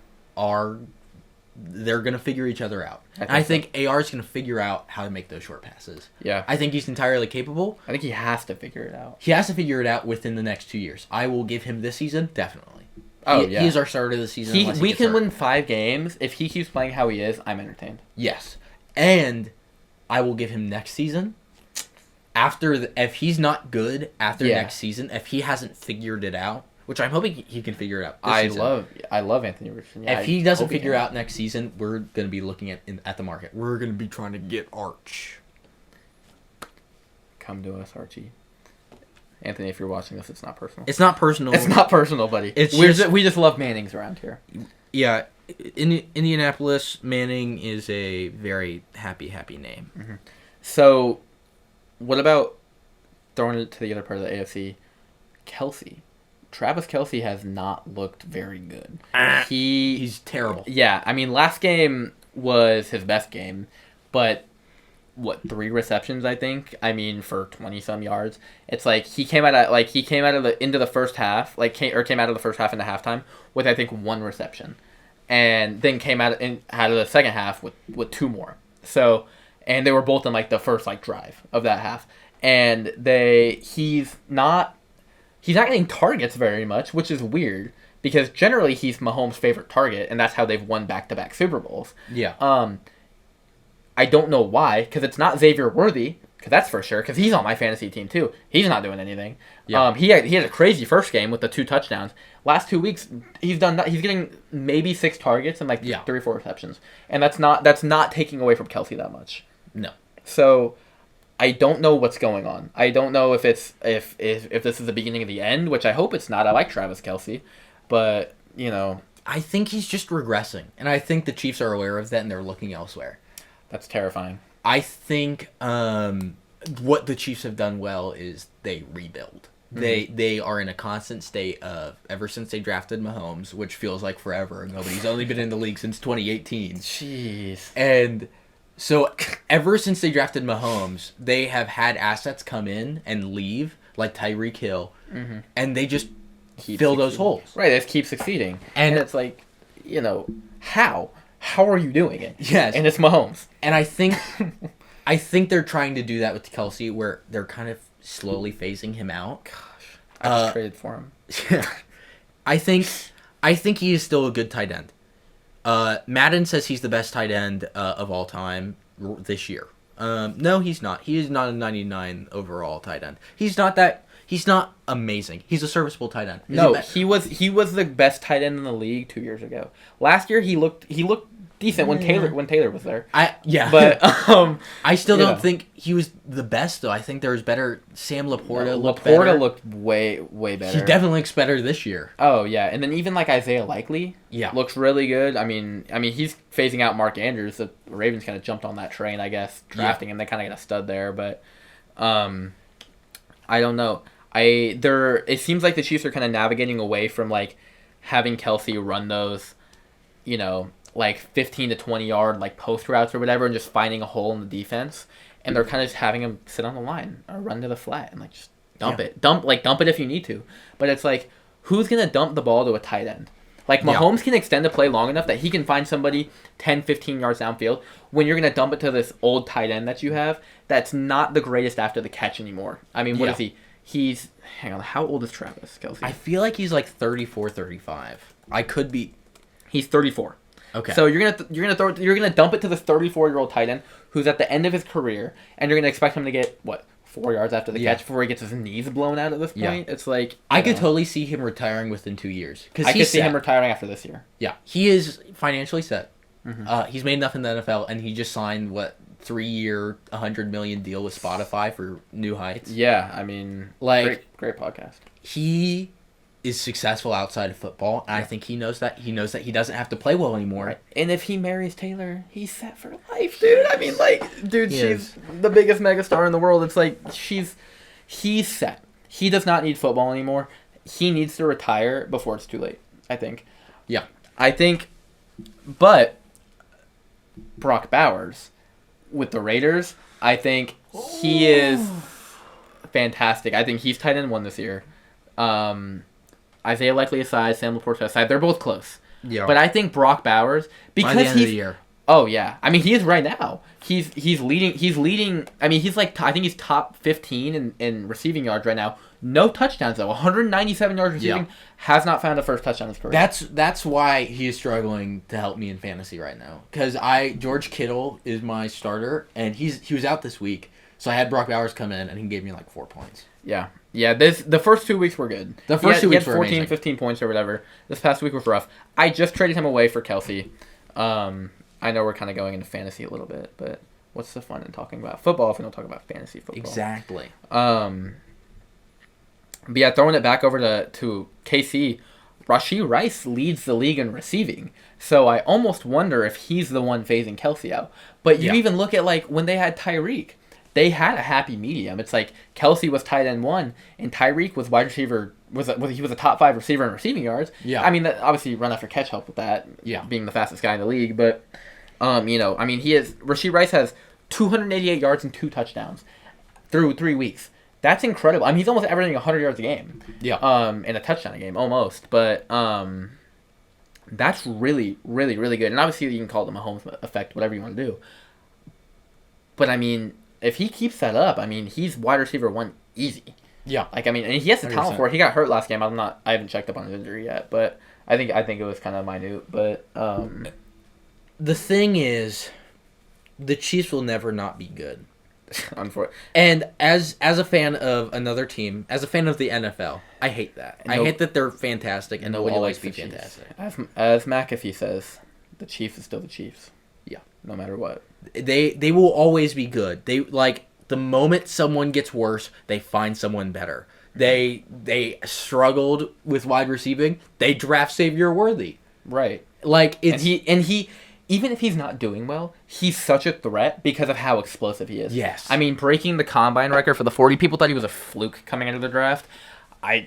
[SPEAKER 1] they're going to figure each other out. I think AR is going to figure out how to make those short passes.
[SPEAKER 2] Yeah.
[SPEAKER 1] I think he's entirely capable.
[SPEAKER 2] I think he has to figure it out.
[SPEAKER 1] He has to figure it out within the next 2 years. I will give him this season, definitely.
[SPEAKER 2] Yeah.
[SPEAKER 1] He's our starter of the season.
[SPEAKER 2] We can win 5 games. If he keeps playing how he is, I'm entertained.
[SPEAKER 1] Yes. And I will give him next season. If he's not good after next season, if he hasn't figured it out, which I'm hoping he can figure it out this season.
[SPEAKER 2] I love Anthony Richardson. Yeah,
[SPEAKER 1] if he doesn't figure it out next season, we're going to be looking at the market. We're going to be trying to get Arch.
[SPEAKER 2] Come to us, Archie. Anthony, if you're watching this, it's not personal.
[SPEAKER 1] It's not personal.
[SPEAKER 2] It's not personal, buddy. We just love Mannings around here.
[SPEAKER 1] Yeah, Indianapolis Manning is a very happy name.
[SPEAKER 2] Mm-hmm. So, what about throwing it to the other part of the AFC? Kelsey. Travis Kelce has not looked very good.
[SPEAKER 1] He's terrible.
[SPEAKER 2] Yeah, I mean, last game was his best game, but 3 receptions, I think. I mean, for 20-some yards. It's like he came out of into the first half, came out of the first half into halftime with I think 1 reception, and then came out of the second half with 2 more. So, and they were both in the first drive of that half, and he's not getting targets very much, which is weird because generally he's Mahomes' favorite target, and that's how they've won back-to-back Super Bowls.
[SPEAKER 1] Yeah.
[SPEAKER 2] I don't know why, because it's not Xavier Worthy, because that's for sure, because he's on my fantasy team too. He's not doing anything. Yeah. He had a crazy first game with the 2 touchdowns. Last 2 weeks, he's getting maybe 6 targets and 3 or 4 receptions, and that's not taking away from Kelce that much.
[SPEAKER 1] No.
[SPEAKER 2] So I don't know what's going on. I don't know if this is the beginning of the end, which I hope it's not. I like Travis Kelce, but
[SPEAKER 1] I think he's just regressing, and I think the Chiefs are aware of that and they're looking elsewhere.
[SPEAKER 2] That's terrifying.
[SPEAKER 1] I think what the Chiefs have done well is they rebuild. Mm-hmm. They are in a constant state of, ever since they drafted Mahomes, which feels like forever ago, but he's only been in the league since 2018.
[SPEAKER 2] Jeez.
[SPEAKER 1] And so ever since they drafted Mahomes, they have had assets come in and leave, like Tyreek Hill, mm-hmm. and they just fill those holes.
[SPEAKER 2] Right, they just keep succeeding. And it's how? How are you doing it?
[SPEAKER 1] Yes.
[SPEAKER 2] And it's Mahomes.
[SPEAKER 1] And I think they're trying to do that with Kelce, where they're kind of slowly phasing him out.
[SPEAKER 2] Gosh, I just traded for him.
[SPEAKER 1] Yeah. I think he is still a good tight end. Madden says he's the best tight end of all time this year. No, he's not. He is not a 99 overall tight end. He's not amazing. He's a serviceable tight end.
[SPEAKER 2] He was the best tight end in the league 2 years ago. Last year he looked decent when Taylor was there.
[SPEAKER 1] But I still don't think he was the best though. I think there was better. Sam Laporta
[SPEAKER 2] looked way better.
[SPEAKER 1] He definitely looks better this year.
[SPEAKER 2] Oh yeah, and then even Isaiah Likely looks really good. I mean he's phasing out Mark Andrews. The Ravens kind of jumped on that train, I guess, drafting him. They kind of got a stud there, but I don't know. It seems like the Chiefs are kind of navigating away from having Kelce run those, 15 to 20 yard post routes or whatever, and just finding a hole in the defense, and they're kind of just having him sit on the line or run to the flat and just dump it, dump it if you need to. But it's who's gonna dump the ball to a tight end? Mahomes can extend a play long enough that he can find somebody 10, 15 yards downfield. When you're gonna dump it to this old tight end that you have, that's not the greatest after the catch anymore. I mean, what is he? Hang on, how old is Travis Kelce?
[SPEAKER 1] I feel like he's 34, 35. I could be.
[SPEAKER 2] He's 34.
[SPEAKER 1] Okay.
[SPEAKER 2] So you're gonna dump it to this 34-year-old tight end who's at the end of his career, and you're gonna expect him to get 4 yards after the catch before he gets his knees blown out at this point. It's
[SPEAKER 1] I could totally see him retiring within 2 years.
[SPEAKER 2] I could see him retiring after this year.
[SPEAKER 1] Yeah, he is financially set. Mm-hmm. He's made enough in the NFL, and he just signed 3-year, $100 million deal with Spotify for New Heights.
[SPEAKER 2] Yeah, I mean, great podcast.
[SPEAKER 1] He is successful outside of football, and I think he knows that. He knows that he doesn't have to play well anymore.
[SPEAKER 2] Right. And if he marries Taylor, he's set for life, dude. I mean, she's the biggest megastar in the world. It's he's set. He does not need football anymore. He needs to retire before it's too late, I think.
[SPEAKER 1] Yeah.
[SPEAKER 2] I think, but Brock Bowers with the Raiders, I think he is fantastic. I think he's tight end 1 this year. Isaiah Likely aside, Sam Laporte aside, they're both close.
[SPEAKER 1] Yeah.
[SPEAKER 2] But I think Brock Bowers, because
[SPEAKER 1] by the end of the year.
[SPEAKER 2] Oh yeah, I mean he is right now. He's leading. He's leading. I mean he's like I think he's top 15 in receiving yards right now. No touchdowns though. 197 yards receiving.
[SPEAKER 1] Yeah.
[SPEAKER 2] Has not found a first touchdown in his career.
[SPEAKER 1] That's why he is struggling to help me in fantasy right now. Because George Kittle is my starter, and he was out this week, so I had Brock Bowers come in, and he gave me like 4 points.
[SPEAKER 2] Yeah. The first 2 weeks were good.
[SPEAKER 1] The first 2 weeks
[SPEAKER 2] he
[SPEAKER 1] were
[SPEAKER 2] 14,
[SPEAKER 1] amazing.
[SPEAKER 2] 15 points or whatever. This past week was rough. I just traded him away for Kelsey. I know we're kind of going into fantasy a little bit, but what's the fun in talking about football if we don't talk about fantasy football?
[SPEAKER 1] Exactly.
[SPEAKER 2] But yeah, throwing it back over to KC, Rashee Rice leads the league in receiving. So I almost wonder if he's the one phasing Kelsey out. But you even look at like when they had Tyreek, they had a happy medium. It's like Kelsey was tight end 1, and Tyreek was wide receiver. He was a top 5 receiver in receiving yards.
[SPEAKER 1] Yeah.
[SPEAKER 2] I mean, that obviously run after catch helped with that.
[SPEAKER 1] Yeah.
[SPEAKER 2] Being the fastest guy in the league, but I mean, Rashee Rice has 288 yards and 2 touchdowns through 3 weeks. That's incredible. I mean, he's almost averaging 100 yards a game.
[SPEAKER 1] Yeah.
[SPEAKER 2] And a touchdown a game, almost. But that's really, really, really good. And obviously, you can call it the Mahomes effect, whatever you want to do. But, I mean, if he keeps that up, I mean, he's wide receiver 1 easy.
[SPEAKER 1] Yeah.
[SPEAKER 2] Like, I mean, and he has the
[SPEAKER 1] 100%.
[SPEAKER 2] talent for it. He got hurt last game. I haven't checked up on his injury yet. But I think it was kind of minute. But
[SPEAKER 1] the thing is, the Chiefs will never not be good.
[SPEAKER 2] Unfortunately.
[SPEAKER 1] And as a fan of another team, as a fan of the NFL, I hate that. I hate that they're fantastic and they'll
[SPEAKER 2] Nobody
[SPEAKER 1] always
[SPEAKER 2] likes
[SPEAKER 1] be
[SPEAKER 2] the Chiefs.
[SPEAKER 1] fantastic.
[SPEAKER 2] As McAfee says, the Chiefs is still the Chiefs.
[SPEAKER 1] Yeah.
[SPEAKER 2] No matter what.
[SPEAKER 1] They will always be good. They like the moment someone gets worse, they find someone better. They struggled with wide receiving. They draft Xavier Worthy.
[SPEAKER 2] Right.
[SPEAKER 1] Like it's
[SPEAKER 2] And he even if he's not doing well, he's such a threat because of how explosive he is.
[SPEAKER 1] Yes.
[SPEAKER 2] I mean, breaking the combine record for the 40, people thought he was a fluke coming out of the draft. I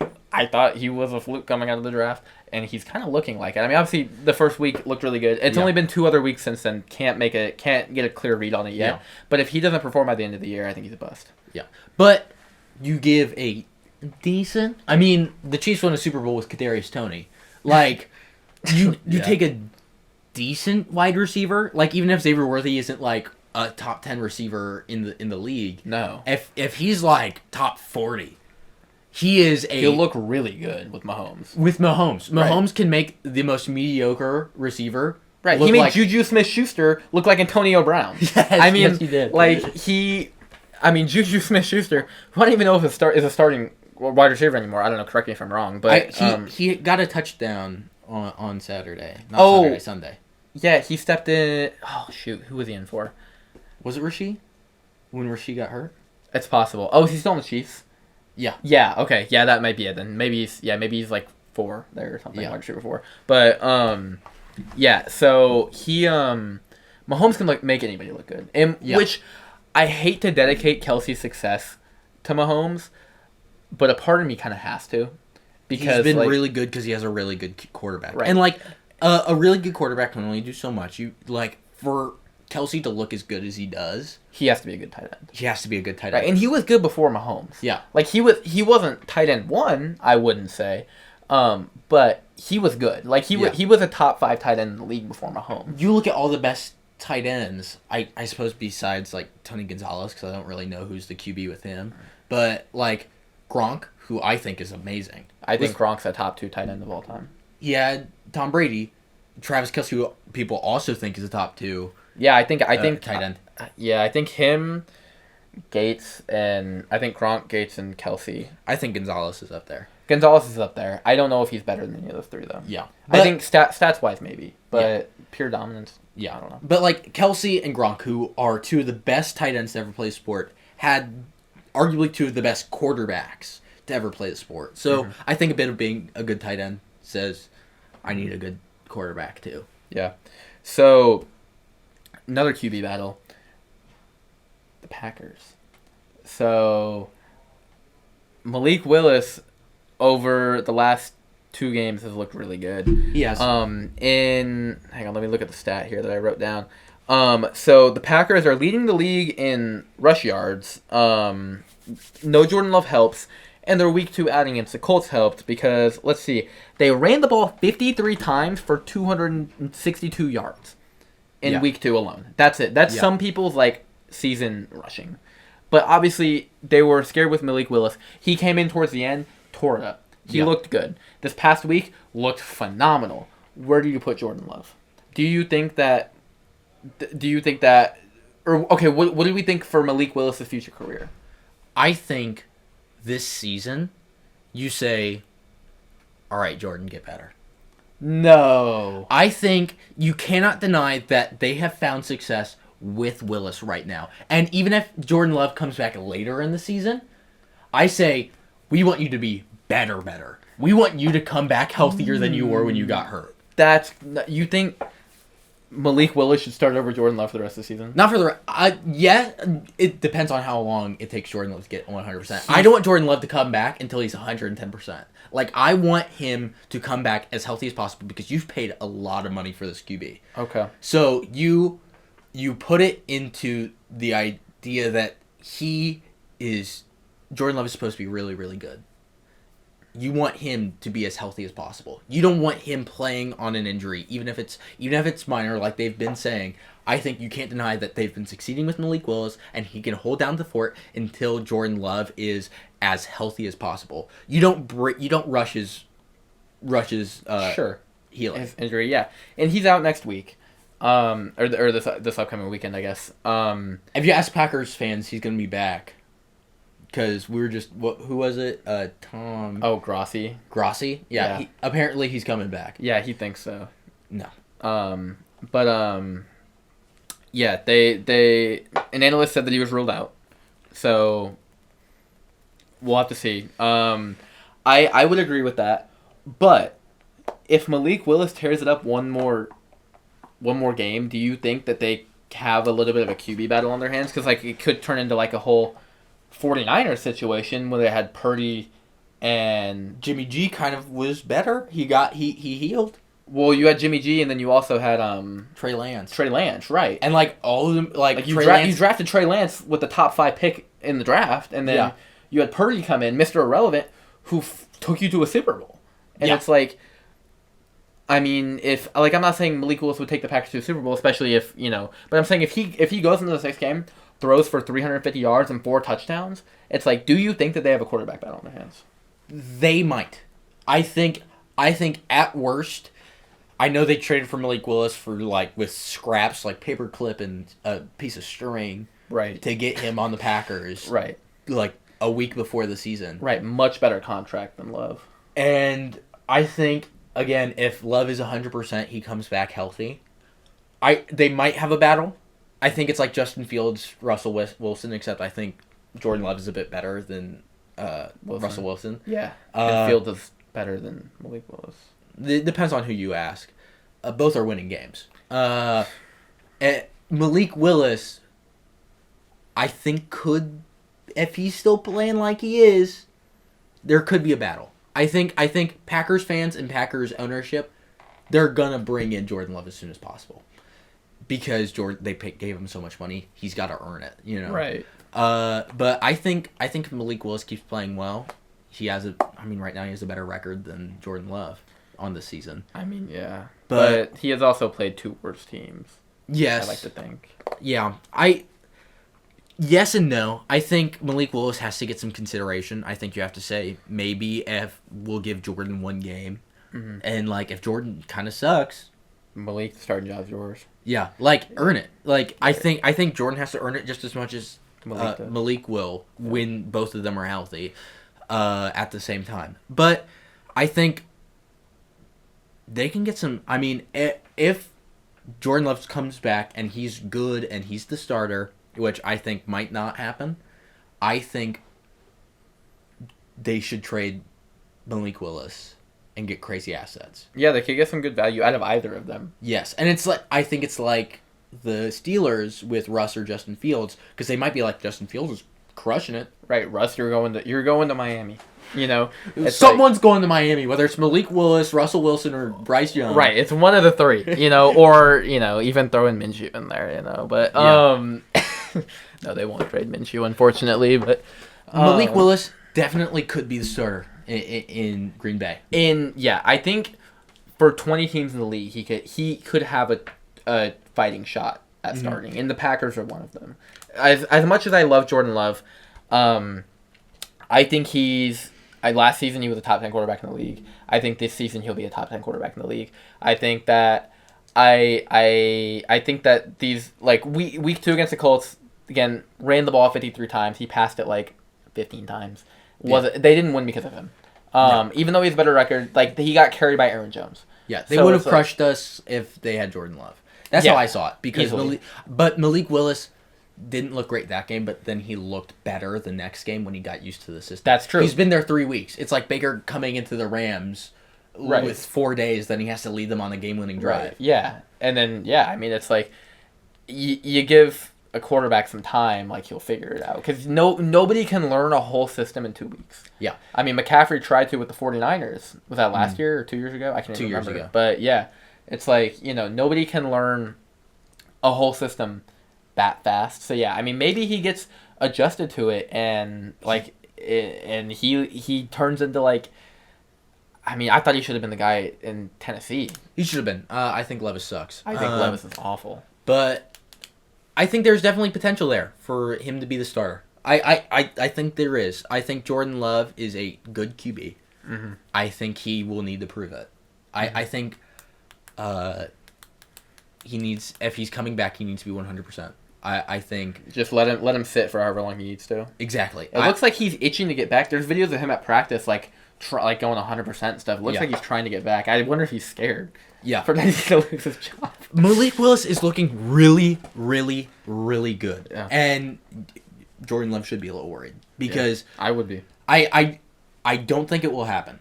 [SPEAKER 2] thought he was a fluke coming out of the draft, and he's kind of looking like it. I mean, obviously, the first week looked really good. It's only been 2 other weeks since then. Can't get a clear read on it yet.
[SPEAKER 1] Yeah.
[SPEAKER 2] But if he doesn't perform by the end of the year, I think he's a bust.
[SPEAKER 1] Yeah. But you give a decent... I mean, the Chiefs won a Super Bowl with Kadarius Toney. Like, you take a decent wide receiver, like even if Xavier Worthy isn't like a top 10 receiver in the league.
[SPEAKER 2] No.
[SPEAKER 1] If he's like top 40, he'll
[SPEAKER 2] look really good with Mahomes.
[SPEAKER 1] With Mahomes. Mahomes
[SPEAKER 2] Right.
[SPEAKER 1] can make the most mediocre receiver.
[SPEAKER 2] Right. He made Juju Smith-Schuster look like Antonio Brown.
[SPEAKER 1] Yes,
[SPEAKER 2] I mean,
[SPEAKER 1] yes, he did.
[SPEAKER 2] Juju Smith-Schuster, I don't even know if is a starting wide receiver anymore. I don't know. Correct me if I'm wrong, but
[SPEAKER 1] he got a touchdown on Saturday. Not Saturday, Sunday.
[SPEAKER 2] Yeah, he stepped in. Oh shoot, who was he in for?
[SPEAKER 1] Was it Rashee? When Rashee got hurt?
[SPEAKER 2] It's possible. Oh, is he still on the Chiefs?
[SPEAKER 1] Yeah.
[SPEAKER 2] Yeah. Okay. Yeah, that might be it then. Maybe he's like 4 there or something.
[SPEAKER 1] Yeah.
[SPEAKER 2] Wide receiver 4. But yeah. So he Mahomes can make anybody look good, and which I hate to dedicate Kelsey's success to Mahomes, but a part of me kind of has to, because
[SPEAKER 1] he's been really good because he has a really good quarterback,
[SPEAKER 2] right.
[SPEAKER 1] And like a really good quarterback can only do so much. You like for Kelsey to look as good as he does,
[SPEAKER 2] he has to be a good tight end.
[SPEAKER 1] He has to be a good tight end,
[SPEAKER 2] right? And he was good before Mahomes.
[SPEAKER 1] Yeah,
[SPEAKER 2] like he wasn't tight end 1, I wouldn't say, but he was good. Like he was a top 5 tight end in the league before Mahomes.
[SPEAKER 1] You look at all the best tight ends, I suppose besides like Tony Gonzalez, because I don't really know who's the QB with him, but like Gronk, who I think is amazing.
[SPEAKER 2] I think Gronk's a top 2 tight end of all time.
[SPEAKER 1] He had Tom Brady, Travis Kelce, who people also think is a top 2.
[SPEAKER 2] Yeah, I think
[SPEAKER 1] tight end.
[SPEAKER 2] Yeah, I think him, Gates, and I think Gronk, Gates, and Kelce.
[SPEAKER 1] I think Gonzalez is up there.
[SPEAKER 2] Gonzalez is up there. I don't know if he's better than any of those 3 though.
[SPEAKER 1] Yeah,
[SPEAKER 2] I think stats wise maybe, but pure dominance.
[SPEAKER 1] Yeah,
[SPEAKER 2] I don't know.
[SPEAKER 1] But like Kelce and Gronk, who are 2 of the best tight ends to ever play the sport, had arguably 2 of the best quarterbacks to ever play the sport. So I think a bit of being a good tight end says I need a good quarterback too.
[SPEAKER 2] Yeah. So another QB battle. The Packers. So Malik Willis over the last 2 games has looked really good.
[SPEAKER 1] He has.
[SPEAKER 2] Hang on, let me look at the stat here that I wrote down. So the Packers are leading the league in rush yards. No Jordan Love helps, and their week 2 outing against the Colts helped because, let's see, they ran the ball 53 times for 262 yards in week 2 alone. That's it. That's some people's like season rushing. But obviously, they were scared with Malik Willis. He came in towards the end, tore it up. He looked good. This past week, looked phenomenal. Where do you put Jordan Love? Do you think that... Or, okay, what do we think for Malik Willis' future career?
[SPEAKER 1] I think this season, you say, all right, Jordan, get better.
[SPEAKER 2] No.
[SPEAKER 1] I think you cannot deny that they have found success with Willis right now. And even if Jordan Love comes back later in the season, I say, we want you to be better. We want you to come back healthier than you were when you got hurt.
[SPEAKER 2] You think Malik Willis should start over Jordan Love for the rest of the season?
[SPEAKER 1] Not for the it depends on how long it takes Jordan Love to get 100%. I don't want Jordan Love to come back until he's 110%. Like, I want him to come back as healthy as possible because you've paid a lot of money for this QB.
[SPEAKER 2] Okay.
[SPEAKER 1] So you put it into the idea that Jordan Love is supposed to be really, really good. You want him to be as healthy as possible. You don't want him playing on an injury, even if it's minor, like they've been saying. I think you can't deny that they've been succeeding with Malik Willis, and he can hold down the fort until Jordan Love is as healthy as possible. You don't rush his healing.
[SPEAKER 2] His injury, yeah, and he's out next week, or this upcoming weekend, I guess.
[SPEAKER 1] If you ask Packers fans, he's gonna be back. Because we were just... who was it? Tom...
[SPEAKER 2] Oh, Grossi.
[SPEAKER 1] Grossi? Yeah. Apparently he's coming back.
[SPEAKER 2] Yeah, he thinks so.
[SPEAKER 1] No.
[SPEAKER 2] Yeah, they an analyst said that he was ruled out. So, we'll have to see. I would agree with that. But, if Malik Willis tears it up one more game, do you think that they have a little bit of a QB battle on their hands? Because, like, it could turn into, like, a whole 49ers situation where they had Purdy and
[SPEAKER 1] Jimmy G kind of was better. He healed.
[SPEAKER 2] Well, you had Jimmy G and then you also had
[SPEAKER 1] Trey Lance.
[SPEAKER 2] Trey Lance, right?
[SPEAKER 1] And like all of them,
[SPEAKER 2] like you drafted Trey Lance with the top 5 pick in the draft, and then you had Purdy come in, Mr. Irrelevant, who took you to a Super Bowl. And it's like, I mean, if like I'm not saying Malik Willis would take the Packers to a Super Bowl, especially if but I'm saying if he goes into the 6th game, throws for 350 yards and 4 touchdowns, it's like, do you think that they have a quarterback battle on their hands?
[SPEAKER 1] They might. I think at worst, I know they traded for Malik Willis for with scraps like paperclip and a piece of string,
[SPEAKER 2] right,
[SPEAKER 1] to get him on the Packers,
[SPEAKER 2] right,
[SPEAKER 1] like a week before the season,
[SPEAKER 2] right, much better contract than Love.
[SPEAKER 1] And I think again, if Love is 100%, he comes back healthy. They might have a battle. I think it's like Justin Fields, Russell Wilson, except I think Jordan Love is a bit better than Russell Wilson.
[SPEAKER 2] Yeah, and Fields is better than Malik Willis.
[SPEAKER 1] It depends on who you ask. Both are winning games. Malik Willis, I think if he's still playing like he is, there could be a battle. I think Packers fans and Packers ownership, they're gonna bring in Jordan Love as soon as possible. Because they gave him so much money, he's got to earn it,
[SPEAKER 2] Right.
[SPEAKER 1] But I think if Malik Willis keeps playing well, right now he has a better record than Jordan Love on this season.
[SPEAKER 2] I mean, yeah. But he has also played 2 worse teams.
[SPEAKER 1] Yes.
[SPEAKER 2] I like to think.
[SPEAKER 1] Yeah. Yes and no. I think Malik Willis has to get some consideration. I think you have to say maybe if we'll give Jordan 1 game. Mm-hmm. And if Jordan kind of sucks,
[SPEAKER 2] Malik, the starting job's yours.
[SPEAKER 1] Yeah, earn it. I think Jordan has to earn it just as much as Malik will when both of them are healthy at the same time. But I think they can get some... I mean, if Jordan Love comes back and he's good and he's the starter, which I think might not happen, I think they should trade Malik Willis and get crazy assets.
[SPEAKER 2] Yeah, they could get some good value out of either of them.
[SPEAKER 1] Yes, and I think it's like the Steelers with Russ or Justin Fields, because they might be like, Justin Fields is crushing it.
[SPEAKER 2] Right, Russ, you're going to Miami.
[SPEAKER 1] Someone's going to Miami, whether it's Malik Willis, Russell Wilson, or Bryce Young.
[SPEAKER 2] Right, it's one of the three. Or even throw in Minshew in there. But no, they won't trade Minshew, unfortunately. But
[SPEAKER 1] Malik Willis definitely could be the starter in Green Bay.
[SPEAKER 2] I think for 20 teams in the league, he could have a fighting shot at starting, and the Packers are one of them. As much as I love Jordan Love, I think last season he was a top 10 quarterback in the league. I think this season he'll be a top 10 quarterback in the league. I think that I think that these week 2 against the Colts again ran the ball 53 times. He passed it 15 times. They didn't win because of him. No. Even though he has a better record, he got carried by Aaron Jones.
[SPEAKER 1] Yeah, they would have crushed us if they had Jordan Love. That's how I saw it. Because Malik Willis didn't look great that game, but then he looked better the next game when he got used to the system.
[SPEAKER 2] That's true.
[SPEAKER 1] He's been there 3 weeks. It's like Baker coming into the Rams with 4 days, then he has to lead them on a game-winning drive.
[SPEAKER 2] Right. Yeah, and then it's you give a quarterback some time, he'll figure it out. Because nobody can learn a whole system in 2 weeks.
[SPEAKER 1] Yeah.
[SPEAKER 2] I mean, McCaffrey tried to with the 49ers. Was that last year or 2 years ago? I can't even remember. 2 years ago. But yeah, it's nobody can learn a whole system that fast. So yeah, I mean, maybe he gets adjusted to it and and he turns into I mean, I thought he should have been the guy in Tennessee.
[SPEAKER 1] He should have been. I think Levis sucks.
[SPEAKER 2] I think Levis is awful.
[SPEAKER 1] But I think there's definitely potential there for him to be the starter. I think there is. I think Jordan Love is a good QB. Mm-hmm. I think he will need to prove it. I think he needs, if he's coming back, he needs to be 100%. I think
[SPEAKER 2] just let him sit for however long he needs to.
[SPEAKER 1] Exactly.
[SPEAKER 2] It looks like he's itching to get back. There's videos of him at practice going 100% and stuff. It looks like he's trying to get back. I wonder if he's scared.
[SPEAKER 1] Yeah.
[SPEAKER 2] For Nancy to lose his job.
[SPEAKER 1] Malik Willis is looking really, really, really good. Yeah. And Jordan Love should be a little worried because
[SPEAKER 2] I would be.
[SPEAKER 1] I don't think it will happen.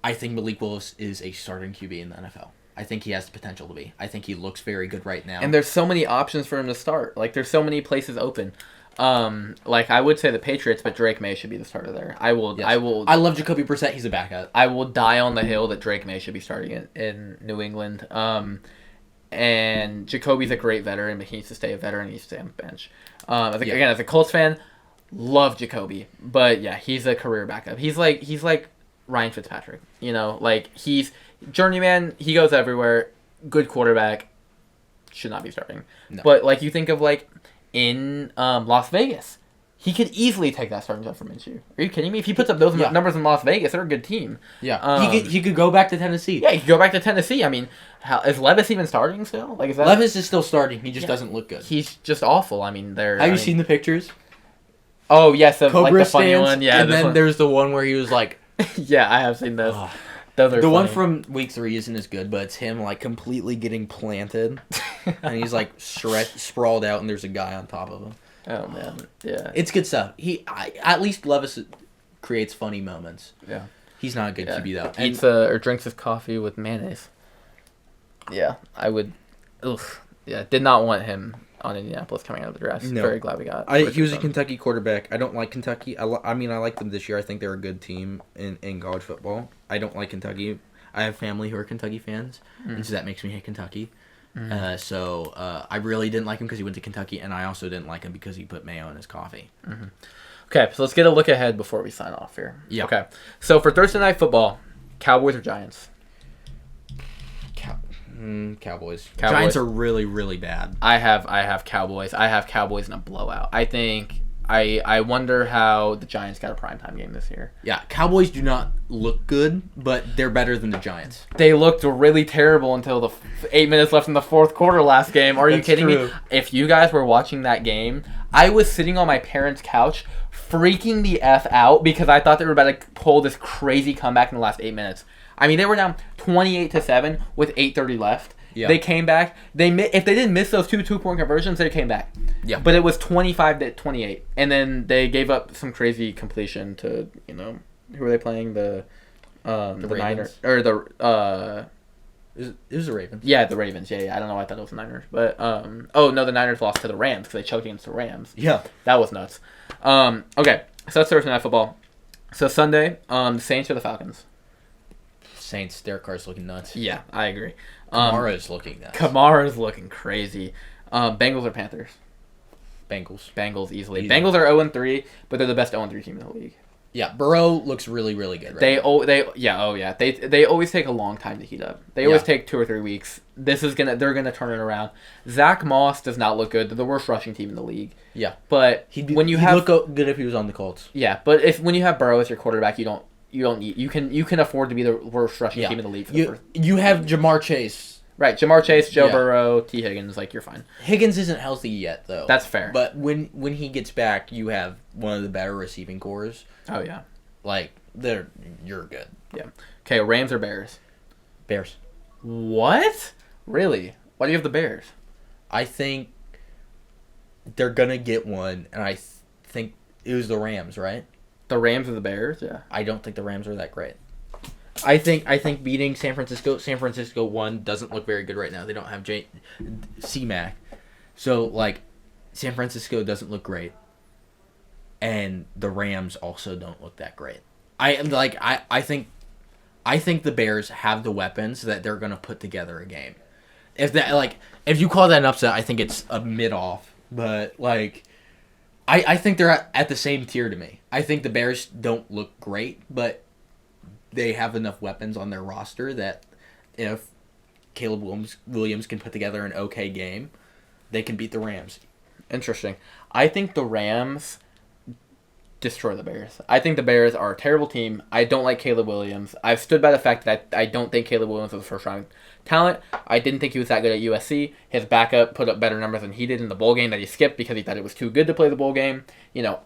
[SPEAKER 1] I think Malik Willis is a starting QB in the NFL. I think he has the potential to be. I think he looks very good right now.
[SPEAKER 2] And there's so many options for him to start. There's so many places open. I would say the Patriots, but Drake May should be the starter there. I will.
[SPEAKER 1] I love Jacoby Brissett. He's a backup.
[SPEAKER 2] I will die on the hill that Drake May should be starting in New England. And Jacoby's a great veteran, but he needs to stay a veteran. He needs to stay on the bench. Again, as a Colts fan, love Jacoby, but yeah, he's a career backup. He's like Ryan Fitzpatrick. He's journeyman. He goes everywhere. Good quarterback. Should not be starting. No. But you think of in Las Vegas, he could easily take that starting job from Minshew. Are you kidding me? If he puts up those numbers in Las Vegas, they're a good team.
[SPEAKER 1] Yeah, he could go back to Tennessee.
[SPEAKER 2] Yeah, he could go back to Tennessee. I mean, is Levis even starting still?
[SPEAKER 1] Levis is still starting. He just doesn't look good.
[SPEAKER 2] He's just awful. I mean,
[SPEAKER 1] Have you seen the pictures?
[SPEAKER 2] Oh yes,
[SPEAKER 1] Cobra
[SPEAKER 2] the funny one. Yeah,
[SPEAKER 1] and then there's the one where he was
[SPEAKER 2] yeah, I have seen those.
[SPEAKER 1] Those are the funny. One from week 3 isn't as good, but it's him completely getting planted, and he's sprawled out, and there's a guy on top of him.
[SPEAKER 2] Oh man, yeah,
[SPEAKER 1] it's good stuff. At least Levis creates funny moments.
[SPEAKER 2] Yeah,
[SPEAKER 1] he's not a good QB though.
[SPEAKER 2] Eats or drinks his coffee with mayonnaise. Yeah, I would. Ugh, yeah, did not want him on Indianapolis coming out of the draft. No. Very glad we got.
[SPEAKER 1] He was a Kentucky quarterback. I don't like Kentucky. I mean, I like them this year. I think they're a good team in college football. I don't like Kentucky. I have family who are Kentucky fans, and so that makes me hate Kentucky. So I really didn't like him because he went to Kentucky, and I also didn't like him because he put mayo in his coffee.
[SPEAKER 2] Mm-hmm. Okay, so let's get a look ahead before we sign off here.
[SPEAKER 1] Yeah.
[SPEAKER 2] Okay, so for Thursday Night Football, Cowboys or Giants?
[SPEAKER 1] Cowboys. Giants are really, really bad.
[SPEAKER 2] I have Cowboys. I have Cowboys in a blowout. I think I wonder how the Giants got a primetime game this year.
[SPEAKER 1] Yeah, Cowboys do not look good, but they're better than the Giants.
[SPEAKER 2] They looked really terrible until the 8 minutes left in the fourth quarter last game. Are you kidding me? If you guys were watching that game, I was sitting on my parents' couch freaking the F out because I thought they were about to pull this crazy comeback in the last 8 minutes. I mean, they were down 28-7 with 8:30 left. Yeah. They came back. If they didn't miss those two-point conversions, they came back.
[SPEAKER 1] Yeah.
[SPEAKER 2] But it was 25-28, and then they gave up some crazy completion to who were they playing the Niners or
[SPEAKER 1] it was the Ravens.
[SPEAKER 2] Yeah, the Ravens. Yeah. I don't know why I thought it was the Niners, but the Niners lost to the Rams because they choked against the Rams.
[SPEAKER 1] Yeah,
[SPEAKER 2] that was nuts. Okay, so that's Thursday Night Football. So Sunday, the Saints or the Falcons?
[SPEAKER 1] Saints. Derek Carr's looking nuts.
[SPEAKER 2] Yeah, I agree.
[SPEAKER 1] Kamara's looking nuts.
[SPEAKER 2] Kamara's looking crazy. Bengals or Panthers?
[SPEAKER 1] Bengals.
[SPEAKER 2] Bengals easily. Bengals are 0-3, but they're the best 0-3 team in the league.
[SPEAKER 1] Yeah, Burrow looks really, really good.
[SPEAKER 2] They always take a long time to heat up. They always take 2 or 3 weeks. They're gonna turn it around. Zach Moss does not look good. They're the worst rushing team in the league.
[SPEAKER 1] Yeah,
[SPEAKER 2] but
[SPEAKER 1] he'd look good if he was on the Colts.
[SPEAKER 2] Yeah, but when you have Burrow as your quarterback, you can afford to be the worst rushing team in the league.
[SPEAKER 1] You have Jamar Chase.
[SPEAKER 2] Right, Jamar Chase, Joe Burrow, T. Higgins, you're fine.
[SPEAKER 1] Higgins isn't healthy yet, though.
[SPEAKER 2] That's fair.
[SPEAKER 1] But when he gets back, you have one of the better receiving cores.
[SPEAKER 2] Oh, yeah.
[SPEAKER 1] You're good.
[SPEAKER 2] Yeah. Okay, Rams or Bears?
[SPEAKER 1] Bears.
[SPEAKER 2] What? Really? Why do you have the Bears?
[SPEAKER 1] I think they're going to get one, and I think it was the Rams, right?
[SPEAKER 2] The Rams or the Bears? Yeah.
[SPEAKER 1] I don't think the Rams are that great. I think beating San Francisco 1 doesn't look very good right now. They don't have C-Mac. So, San Francisco doesn't look great. And the Rams also don't look that great. I think the Bears have the weapons that they're going to put together a game. If you call that an upset, I think it's a mid-off. But, I think they're at the same tier to me. I think the Bears don't look great, but they have enough weapons on their roster that if Caleb Williams can put together an okay game, they can beat the Rams.
[SPEAKER 2] Interesting. I think the Rams destroy the Bears. I think the Bears are a terrible team. I don't like Caleb Williams. I've stood by the fact that I don't think Caleb Williams was a first-round talent. I didn't think he was that good at USC. His backup put up better numbers than he did in the bowl game that he skipped because he thought it was too good to play the bowl game.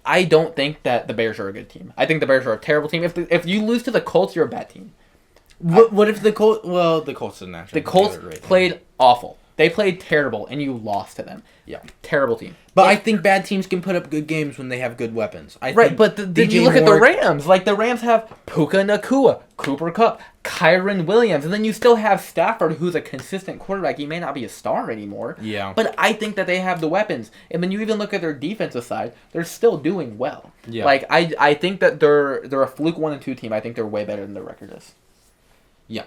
[SPEAKER 2] I don't think that the Bears are a good team. I think the Bears are a terrible team. If you lose to the Colts, you're a bad team.
[SPEAKER 1] What if the Colts... Well, the Colts didn't actually...
[SPEAKER 2] The Colts played awful. They played terrible, and you lost to them.
[SPEAKER 1] Yeah.
[SPEAKER 2] Terrible team.
[SPEAKER 1] But I think bad teams can put up good games when they have good weapons.
[SPEAKER 2] Right, but then you look at the Rams. The Rams have Puka Nacua, Cooper Kupp, Kyron Williams, and then you still have Stafford, who's a consistent quarterback. He may not be a star anymore.
[SPEAKER 1] Yeah.
[SPEAKER 2] But I think that they have the weapons. And when you even look at their defensive side, they're still doing well.
[SPEAKER 1] Yeah.
[SPEAKER 2] I think that they're a fluke 1-2 team. I think they're way better than their record is.
[SPEAKER 1] Yeah.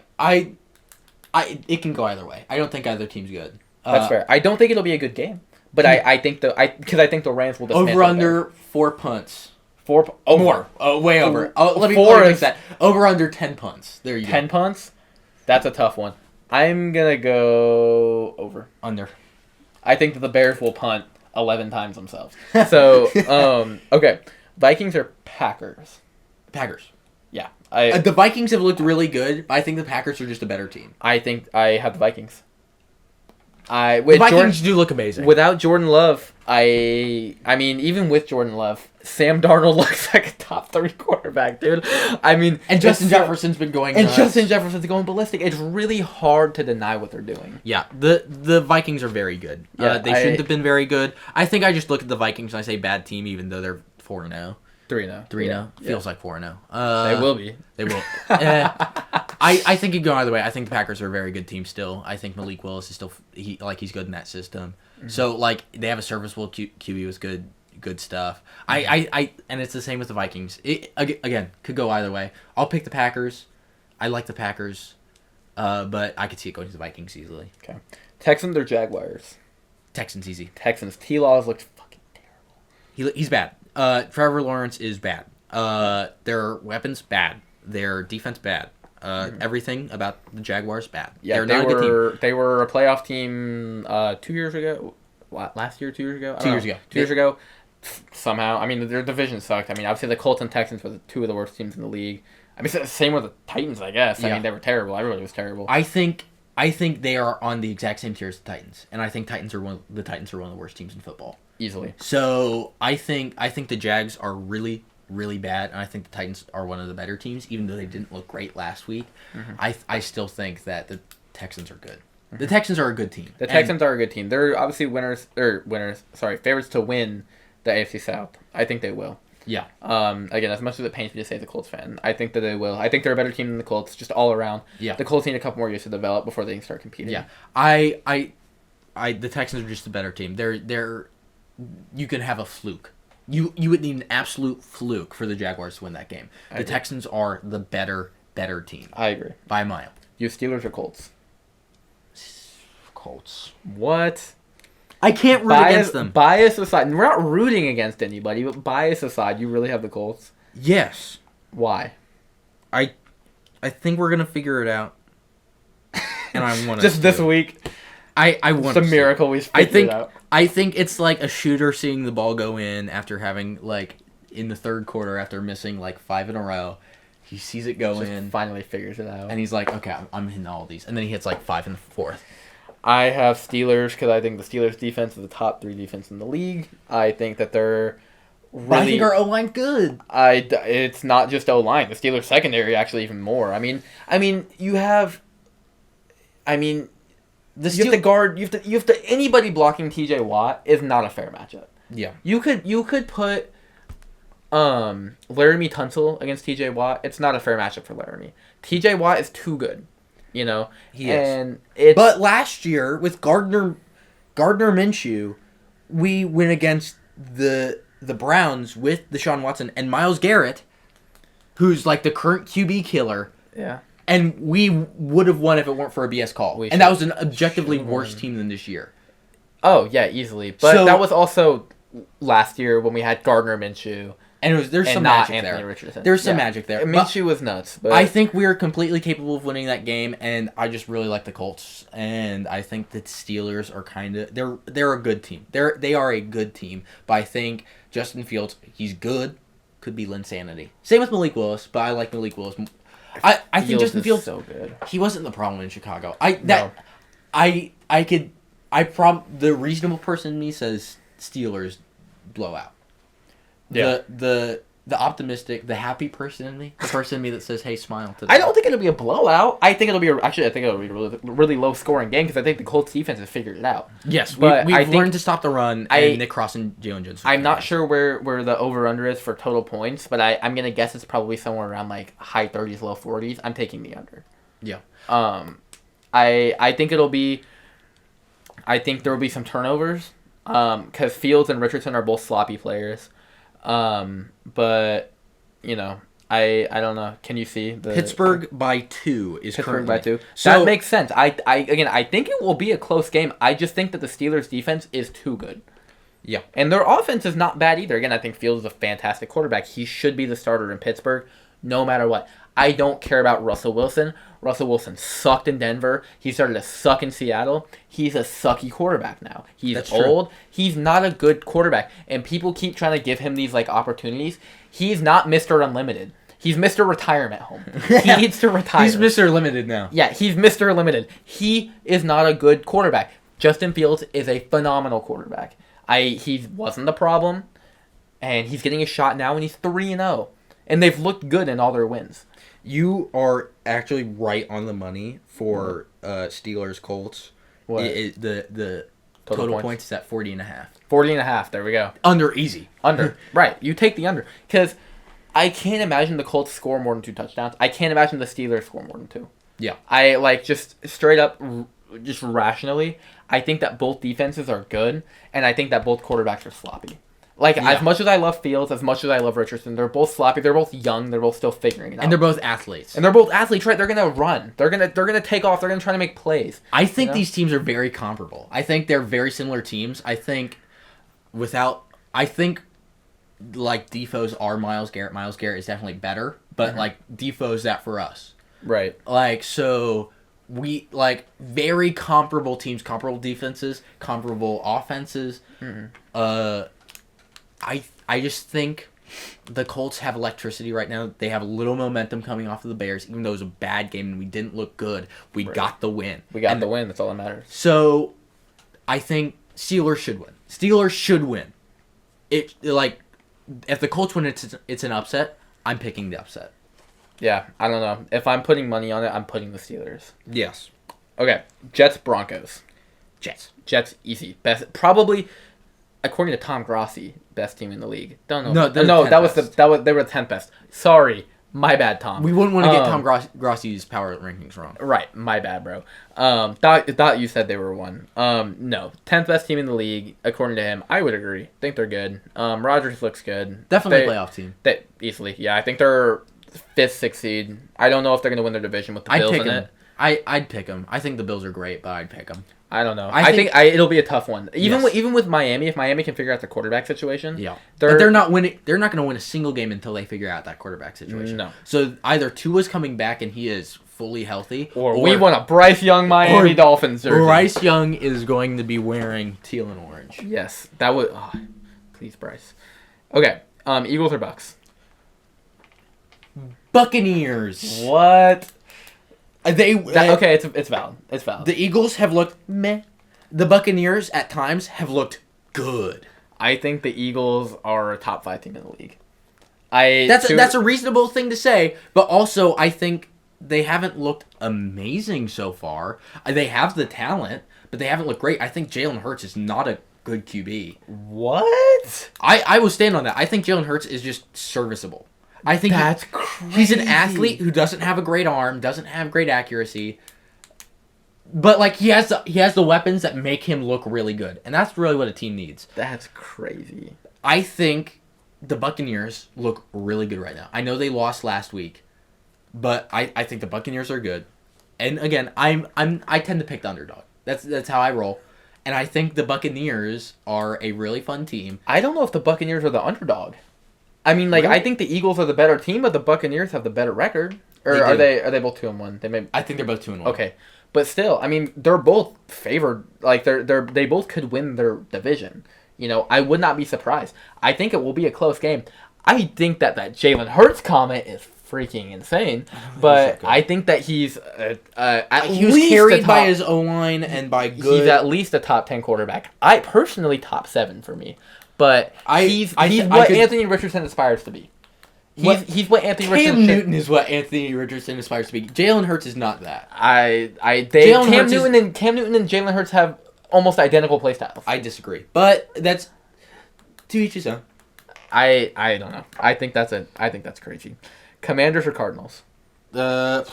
[SPEAKER 1] It can go either way. I don't think either team's good.
[SPEAKER 2] That's fair. I don't think it'll be a good game. But I think the Rams will dismantle
[SPEAKER 1] over under 4 punts.
[SPEAKER 2] More.
[SPEAKER 1] Way over. Let me fix that. Over under 10 punts. There you go.
[SPEAKER 2] 10 punts? That's a tough one. I'm going to go over.
[SPEAKER 1] Under.
[SPEAKER 2] I think that the Bears will punt 11 times themselves. So, okay. Vikings or Packers?
[SPEAKER 1] Packers.
[SPEAKER 2] Yeah.
[SPEAKER 1] The Vikings have looked really good, but I think the Packers are just a better team.
[SPEAKER 2] I think I have the Vikings.
[SPEAKER 1] The Vikings do look amazing.
[SPEAKER 2] Without Jordan Love, even with Jordan Love, Sam Darnold looks like a top 3 quarterback, dude.
[SPEAKER 1] And Justin Jefferson's been going nuts.
[SPEAKER 2] And Justin Jefferson's going ballistic. It's really hard to deny what they're doing.
[SPEAKER 1] Yeah, the Vikings are very good. They shouldn't have been very good. I think I just look at the Vikings and I say bad team, even though they're 4-0.
[SPEAKER 2] 3-0.
[SPEAKER 1] 3-0. Feels like 4-0.
[SPEAKER 2] They will be.
[SPEAKER 1] They will. I think it could go either way. I think the Packers are a very good team still. I think Malik Willis is still he's good in that system. Mm-hmm. So they have a serviceable QB with good stuff. Mm-hmm. And it's the same with the Vikings. It again could go either way. I'll pick the Packers. I like the Packers, but I could see it going to the Vikings easily.
[SPEAKER 2] Okay. Texans or Jaguars?
[SPEAKER 1] Texans easy.
[SPEAKER 2] Texans. T-Law has looked fucking terrible.
[SPEAKER 1] He's bad. Trevor Lawrence is bad. Their weapons bad. Their defense bad. Everything about the Jaguars bad.
[SPEAKER 2] Yeah, they were a good team. They were a playoff team 2 years ago. Last year, 2 years ago?
[SPEAKER 1] 2 years ago.
[SPEAKER 2] 2 years ago. Somehow. Their division sucked. Obviously the Colts and Texans were 2 of the worst teams in the league. Same with the Titans, I guess.
[SPEAKER 1] Yeah.
[SPEAKER 2] They were terrible. Everybody was terrible.
[SPEAKER 1] I think they are on the exact same tier as the Titans. And I think the Titans are one of the worst teams in football.
[SPEAKER 2] Easily.
[SPEAKER 1] So I think the Jags are really, really bad, and I think the Titans are one of the better teams, even though they didn't look great last week. Mm-hmm. I still think that the Texans are good. Mm-hmm. The Texans are a good team.
[SPEAKER 2] The Texans are a good team. They're obviously favorites to win the AFC South. I think they will.
[SPEAKER 1] Yeah.
[SPEAKER 2] Again, as much as it pains me to say as a Colts fan, I think that they will. I think they're a better team than the Colts, just all around.
[SPEAKER 1] Yeah.
[SPEAKER 2] The Colts need a couple more years to develop before they can start competing.
[SPEAKER 1] Yeah. The Texans are just a better team. They're you can have a fluke. You would need an absolute fluke for the Jaguars to win that game. The Texans are the better team.
[SPEAKER 2] I agree.
[SPEAKER 1] By a mile.
[SPEAKER 2] You Steelers or Colts?
[SPEAKER 1] Colts.
[SPEAKER 2] What?
[SPEAKER 1] I can't root against them.
[SPEAKER 2] Bias aside, we're not rooting against anybody, but bias aside, you really have the Colts?
[SPEAKER 1] Yes.
[SPEAKER 2] Why?
[SPEAKER 1] I think we're gonna figure it out. And I want
[SPEAKER 2] just this week.
[SPEAKER 1] I want
[SPEAKER 2] it's a miracle we figured it out.
[SPEAKER 1] I think it's like a shooter seeing the ball go in after having like in the third quarter after missing like 5 in a row. He sees it go in,
[SPEAKER 2] finally figures it out,
[SPEAKER 1] and he's like, "Okay, I'm hitting all these." And then he hits like 5 in the fourth.
[SPEAKER 2] I have Steelers because I think the Steelers defense is the top 3 defense in the league. I think that they're really.
[SPEAKER 1] But I think our O-line good.
[SPEAKER 2] It's not just O-line. The Steelers secondary actually even more. I mean, you have. You have to guard. You have to. Anybody blocking T.J. Watt is not a fair matchup.
[SPEAKER 1] Yeah.
[SPEAKER 2] You could put. Laramie Tunsil against T.J. Watt. It's not a fair matchup for Laramie. T.J. Watt is too good. You know,
[SPEAKER 1] he is. But last year with Gardner Minshew, we went against the Browns with Deshaun Watson and Myles Garrett, who's like the current QB killer.
[SPEAKER 2] Yeah.
[SPEAKER 1] And we would have won if it weren't for a BS call. And that was an objectively worse team than this year.
[SPEAKER 2] Oh, yeah, easily. But that was also last year when we had Gardner Minshew.
[SPEAKER 1] And there's some magic there.
[SPEAKER 2] Richardson.
[SPEAKER 1] There's some magic there.
[SPEAKER 2] Minshew was nuts. But
[SPEAKER 1] I think we are completely capable of winning that game, and I just really like the Colts. And I think the Steelers are kind of they're a good team. They are a good team. But I think Justin Fields, he's good. Could be Linsanity. Same with Malik Willis, but I like Malik Willis. I think Justin Fields
[SPEAKER 2] so good.
[SPEAKER 1] He wasn't the problem in Chicago. The reasonable person in me says Steelers blowout.
[SPEAKER 2] Yeah.
[SPEAKER 1] The optimistic, the happy person in me, the person in me that says, "Hey, smile." Today.
[SPEAKER 2] I don't think it'll be a blowout. I think it'll be a really, really low scoring game because I think the Colts defense has figured it out.
[SPEAKER 1] Yes, but we've learned to stop the run. And Nick Cross and Jalen Jones.
[SPEAKER 2] I'm not sure where the over under is for total points, but I'm gonna guess it's probably somewhere around like high 30s, low 40s. I'm taking the under.
[SPEAKER 1] Yeah.
[SPEAKER 2] I think it'll be. I think there will be some turnovers. Because Fields and Richardson are both sloppy players. But you know, I don't know. Can you see the
[SPEAKER 1] Pittsburgh by 2 is
[SPEAKER 2] Pittsburgh
[SPEAKER 1] currently
[SPEAKER 2] by 2? So that makes sense. I think it will be a close game. I just think that the Steelers defense is too good.
[SPEAKER 1] Yeah.
[SPEAKER 2] And their offense is not bad either. Again, I think Fields is a fantastic quarterback. He should be the starter in Pittsburgh no matter what. I don't care about Russell Wilson. Russell Wilson sucked in Denver. He started to suck in Seattle. He's a sucky quarterback now. He's old. He's not a good quarterback. And people keep trying to give him these like opportunities. He's not Mr. Unlimited. He's Mr. Retirement Home. He needs to retire.
[SPEAKER 1] He's Mr. Limited now.
[SPEAKER 2] Yeah, he's Mr. Limited. He is not a good quarterback. Justin Fields is a phenomenal quarterback. He wasn't the problem. And he's getting a shot now, and he's 3-0. And they've looked good in all their wins.
[SPEAKER 1] You are actually right on the money for Steelers Colts.
[SPEAKER 2] What?
[SPEAKER 1] The total points is at 40.5.
[SPEAKER 2] 40.5. There we go.
[SPEAKER 1] Under easy.
[SPEAKER 2] Under. Right. You take the under because I can't imagine the Colts score more than 2 touchdowns. I can't imagine the Steelers score more than 2.
[SPEAKER 1] Yeah.
[SPEAKER 2] I like just straight up, just rationally. I think that both defenses are good, and I think that both quarterbacks are sloppy. As much as I love Fields, as much as I love Richardson, they're both sloppy. They're both young. They're both still figuring it out.
[SPEAKER 1] And they're both athletes.
[SPEAKER 2] Right? They're gonna run. They're gonna take off. They're gonna try to make plays.
[SPEAKER 1] I think these teams are very comparable. I think they're very similar teams. I think Defoe's are Myles Garrett. Myles Garrett is definitely better, but Defoe's that for us.
[SPEAKER 2] Right.
[SPEAKER 1] So we very comparable teams, comparable defenses, comparable offenses.
[SPEAKER 2] Mm-hmm.
[SPEAKER 1] I just think the Colts have electricity right now. They have a little momentum coming off of the Bears, even though it was a bad game and we didn't look good. We got the win.
[SPEAKER 2] The win. That's all that matters.
[SPEAKER 1] So, I think Steelers should win. Steelers should win. If the Colts win, it's an upset. I'm picking the upset.
[SPEAKER 2] Yeah, I don't know. If I'm putting money on it, I'm putting the Steelers.
[SPEAKER 1] Yes.
[SPEAKER 2] Okay, Jets Broncos. Jets easy. Best probably. According to Tom Grossi, best team in the league. Don't know.
[SPEAKER 1] No,
[SPEAKER 2] they were the 10th best. Sorry, My bad, Tom.
[SPEAKER 1] We wouldn't want to get Tom Grossi's power rankings wrong.
[SPEAKER 2] Right, my bad, bro. Thought you said they were 1. No, 10th best team in the league according to him. I would agree. Think they're good. Rodgers looks good.
[SPEAKER 1] Definitely a playoff team.
[SPEAKER 2] They easily, yeah. I think they're 5th, 6th seed. I don't know if they're gonna win their division with the Bills in it.
[SPEAKER 1] I'd pick them. I think the Bills are great, but I'd pick them.
[SPEAKER 2] I don't know. I think it'll be a tough one. Even with Miami, if Miami can figure out the quarterback situation,
[SPEAKER 1] yeah, but they're not winning. They're not going to win a single game until they figure out that quarterback situation.
[SPEAKER 2] No.
[SPEAKER 1] So either Tua's coming back and he is fully healthy,
[SPEAKER 2] or we want a Bryce Young Miami Dolphins jersey.
[SPEAKER 1] Bryce Young is going to be wearing teal and orange.
[SPEAKER 2] Yes, that would. Oh, please, Bryce. Okay, Eagles or Bucks?
[SPEAKER 1] Buccaneers.
[SPEAKER 2] What?
[SPEAKER 1] Okay,
[SPEAKER 2] it's valid. It's valid.
[SPEAKER 1] The Eagles have looked meh. The Buccaneers at times have looked good.
[SPEAKER 2] I think the Eagles are a top 5 team in the league.
[SPEAKER 1] That's a reasonable thing to say, but also I think they haven't looked amazing so far. They have the talent, but they haven't looked great. I think Jalen Hurts is not a good QB.
[SPEAKER 2] What?
[SPEAKER 1] I will stand on that. I think Jalen Hurts is just serviceable. I think
[SPEAKER 2] that's crazy.
[SPEAKER 1] He's an athlete who doesn't have a great arm, doesn't have great accuracy, but like he has the weapons that make him look really good, and that's really what a team needs.
[SPEAKER 2] That's crazy.
[SPEAKER 1] I think the Buccaneers look really good right now. I know they lost last week, but I think the Buccaneers are good. And again, I tend to pick the underdog. That's how I roll. And I think the Buccaneers are a really fun team.
[SPEAKER 2] I don't know if the Buccaneers are the underdog. I mean, like, really? I think the Eagles are the better team, but the Buccaneers have the better record. Or are they both 2-1?
[SPEAKER 1] I think they're both 2-1.
[SPEAKER 2] Okay, but still, I mean, they're both favored. Like, they both could win their division. You know, I would not be surprised. I think it will be a close game. I think that Jalen Hurts comment is freaking insane, but I think that he's
[SPEAKER 1] he was carried by his O-line and by good.
[SPEAKER 2] He's at least a top 10 quarterback. I personally top 7 for me. But he's what Anthony Richardson aspires to be. He's what Anthony Richardson.
[SPEAKER 1] Cam Newton is what Anthony Richardson aspires to be. Jalen Hurts is not that.
[SPEAKER 2] Cam Newton and Jalen Hurts have almost identical play styles.
[SPEAKER 1] I disagree, but that's to each his own.
[SPEAKER 2] I don't know. I think that's crazy. Commanders or Cardinals?
[SPEAKER 1] That's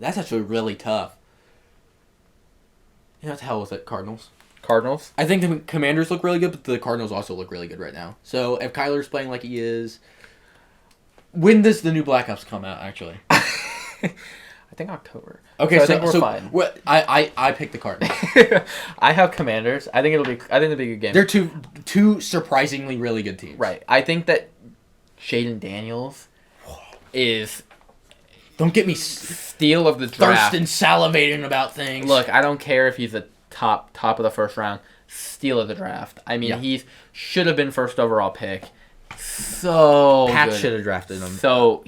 [SPEAKER 1] actually really tough. You know what the hell with it, Cardinals.
[SPEAKER 2] Cardinals?
[SPEAKER 1] I think the Commanders look really good, but the Cardinals also look really good right now. So if Kyler's playing like he is, when does the new Black Ops come out? Actually,
[SPEAKER 2] I think October.
[SPEAKER 1] Okay,
[SPEAKER 2] so I think we're fine.
[SPEAKER 1] I picked the Cardinals.
[SPEAKER 2] I have Commanders. I think it'll be a good game.
[SPEAKER 1] They're two surprisingly really good teams.
[SPEAKER 2] Right. I think that Jaden Daniels is.
[SPEAKER 1] Don't get me
[SPEAKER 2] steal of the draft.
[SPEAKER 1] Thirsting, salivating about things.
[SPEAKER 2] Look, I don't care if he's a top of the first round, steal of the draft. I mean, he should have been first overall pick. So
[SPEAKER 1] Pat
[SPEAKER 2] good.
[SPEAKER 1] Should have drafted him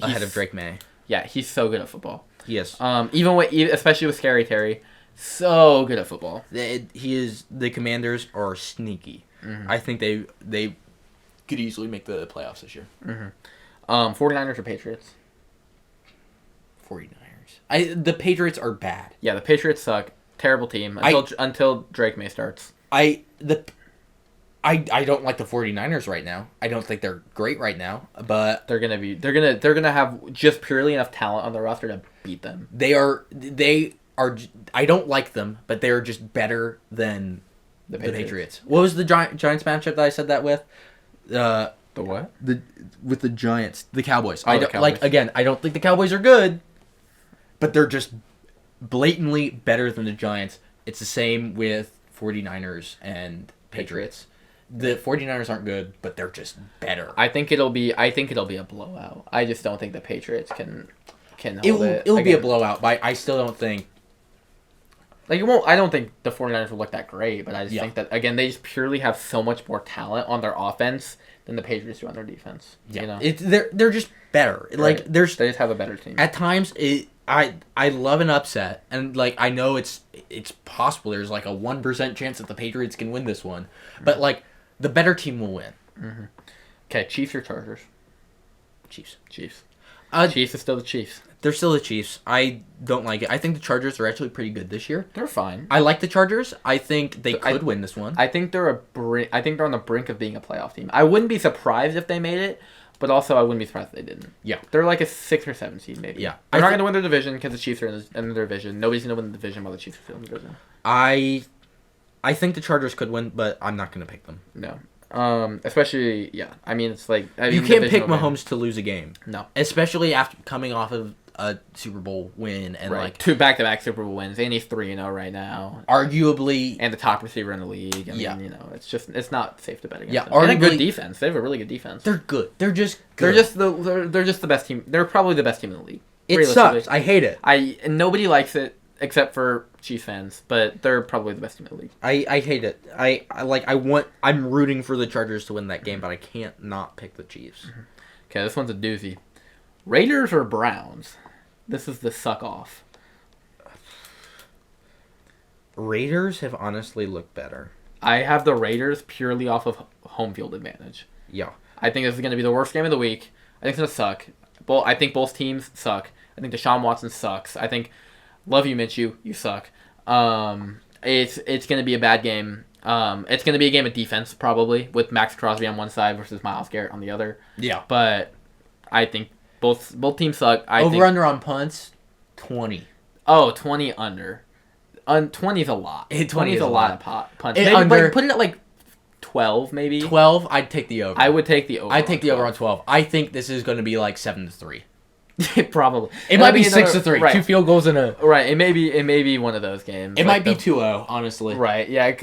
[SPEAKER 1] ahead of Drake May.
[SPEAKER 2] Yeah, he's so good at football.
[SPEAKER 1] Yes.
[SPEAKER 2] Especially with Scary Terry, so good at football.
[SPEAKER 1] The Commanders are sneaky.
[SPEAKER 2] Mm-hmm.
[SPEAKER 1] I think they could easily make the playoffs this year.
[SPEAKER 2] Mm-hmm. 49ers or Patriots?
[SPEAKER 1] 49ers. The Patriots are bad.
[SPEAKER 2] Yeah, the Patriots suck. Terrible team until Drake May starts.
[SPEAKER 1] I don't like the 49ers right now. I don't think they're great right now, but
[SPEAKER 2] they're gonna have just purely enough talent on the roster to beat them.
[SPEAKER 1] They are I don't like them, but they're just better than the Patriots. What was the Giants matchup that I said that with?
[SPEAKER 2] The what?
[SPEAKER 1] With the Giants, the Cowboys.
[SPEAKER 2] Oh, the Cowboys.
[SPEAKER 1] I don't think the Cowboys are good, but they're just blatantly better than the Giants. It's the same with 49ers and Patriots. The 49ers aren't good, but they're just better.
[SPEAKER 2] I think it'll be a blowout. I just don't think the Patriots can hold it.
[SPEAKER 1] It'll be a blowout, but I still don't think
[SPEAKER 2] like it won't. I don't think the 49ers will look that great, but I just think that again they just purely have so much more talent on their offense than the Patriots do on their defense.
[SPEAKER 1] Yeah,
[SPEAKER 2] you know?
[SPEAKER 1] they're just better.
[SPEAKER 2] Right.
[SPEAKER 1] Like they
[SPEAKER 2] just have a better team.
[SPEAKER 1] At times I love an upset, and like I know it's possible. There's like a 1% chance that the Patriots can win this one, but like the better team will win.
[SPEAKER 2] Mm-hmm. Okay, Chiefs or Chargers?
[SPEAKER 1] Chiefs.
[SPEAKER 2] Chiefs is still the Chiefs.
[SPEAKER 1] They're still the Chiefs. I don't like it. I think the Chargers are actually pretty good this year.
[SPEAKER 2] They're fine.
[SPEAKER 1] I like the Chargers. I think they could win this one.
[SPEAKER 2] I think they're on the brink of being a playoff team. I wouldn't be surprised if they made it, But also, I wouldn't be surprised if they didn't.
[SPEAKER 1] Yeah.
[SPEAKER 2] They're like a 6 or 7 seed, maybe.
[SPEAKER 1] Yeah.
[SPEAKER 2] They're not going to win their division because the Chiefs are in their division. Nobody's going to win the division while the Chiefs are still in the division.
[SPEAKER 1] I think the Chargers could win, but I'm not going to pick them.
[SPEAKER 2] No. Especially, yeah. I mean, it's like...
[SPEAKER 1] you can't pick Mahomes to lose a game.
[SPEAKER 2] No.
[SPEAKER 1] Especially after coming off of a Super Bowl win and like...
[SPEAKER 2] 2 back-to-back Super Bowl wins. And he's 3-0 right now.
[SPEAKER 1] Arguably...
[SPEAKER 2] And the top receiver in the league. I mean, you know, it's not safe to bet against them.
[SPEAKER 1] Arguably,
[SPEAKER 2] and a good defense. They have a really good defense.
[SPEAKER 1] They're good. They're just good.
[SPEAKER 2] They're just the best team. They're probably the best team in the league.
[SPEAKER 1] It sucks. I hate it.
[SPEAKER 2] And nobody likes it except for Chiefs fans, but they're probably the best team in the league.
[SPEAKER 1] I hate it. I'm rooting for the Chargers to win that game, but I can't not pick the Chiefs.
[SPEAKER 2] Okay, this one's a doozy. Raiders or Browns? This is the suck off.
[SPEAKER 1] Raiders have honestly looked better.
[SPEAKER 2] I have the Raiders purely off of home field advantage.
[SPEAKER 1] Yeah.
[SPEAKER 2] I think this is going to be the worst game of the week. I think it's going to suck. I think both teams suck. I think Deshaun Watson sucks. I think love you, Minshew. You suck. It's going to be a bad game. It's going to be a game of defense, probably, with Max Crosby on one side versus Myles Garrett on the other.
[SPEAKER 1] Yeah.
[SPEAKER 2] But I think both teams suck.
[SPEAKER 1] Over-under on punts, 20.
[SPEAKER 2] Oh, 20 under. 20 is a lot.
[SPEAKER 1] 20 is
[SPEAKER 2] a lot of punts. Maybe,
[SPEAKER 1] under,
[SPEAKER 2] put it at like 12, maybe.
[SPEAKER 1] 12, I'd take the over.
[SPEAKER 2] I would take the over.
[SPEAKER 1] I'd take the over on 12. I think this is going to be like 7-3.
[SPEAKER 2] Probably.
[SPEAKER 1] It might be 6-3. Right. 2 field goals in a...
[SPEAKER 2] Right. It may be one of those games.
[SPEAKER 1] It might be 2-0, honestly.
[SPEAKER 2] Right. Yeah. It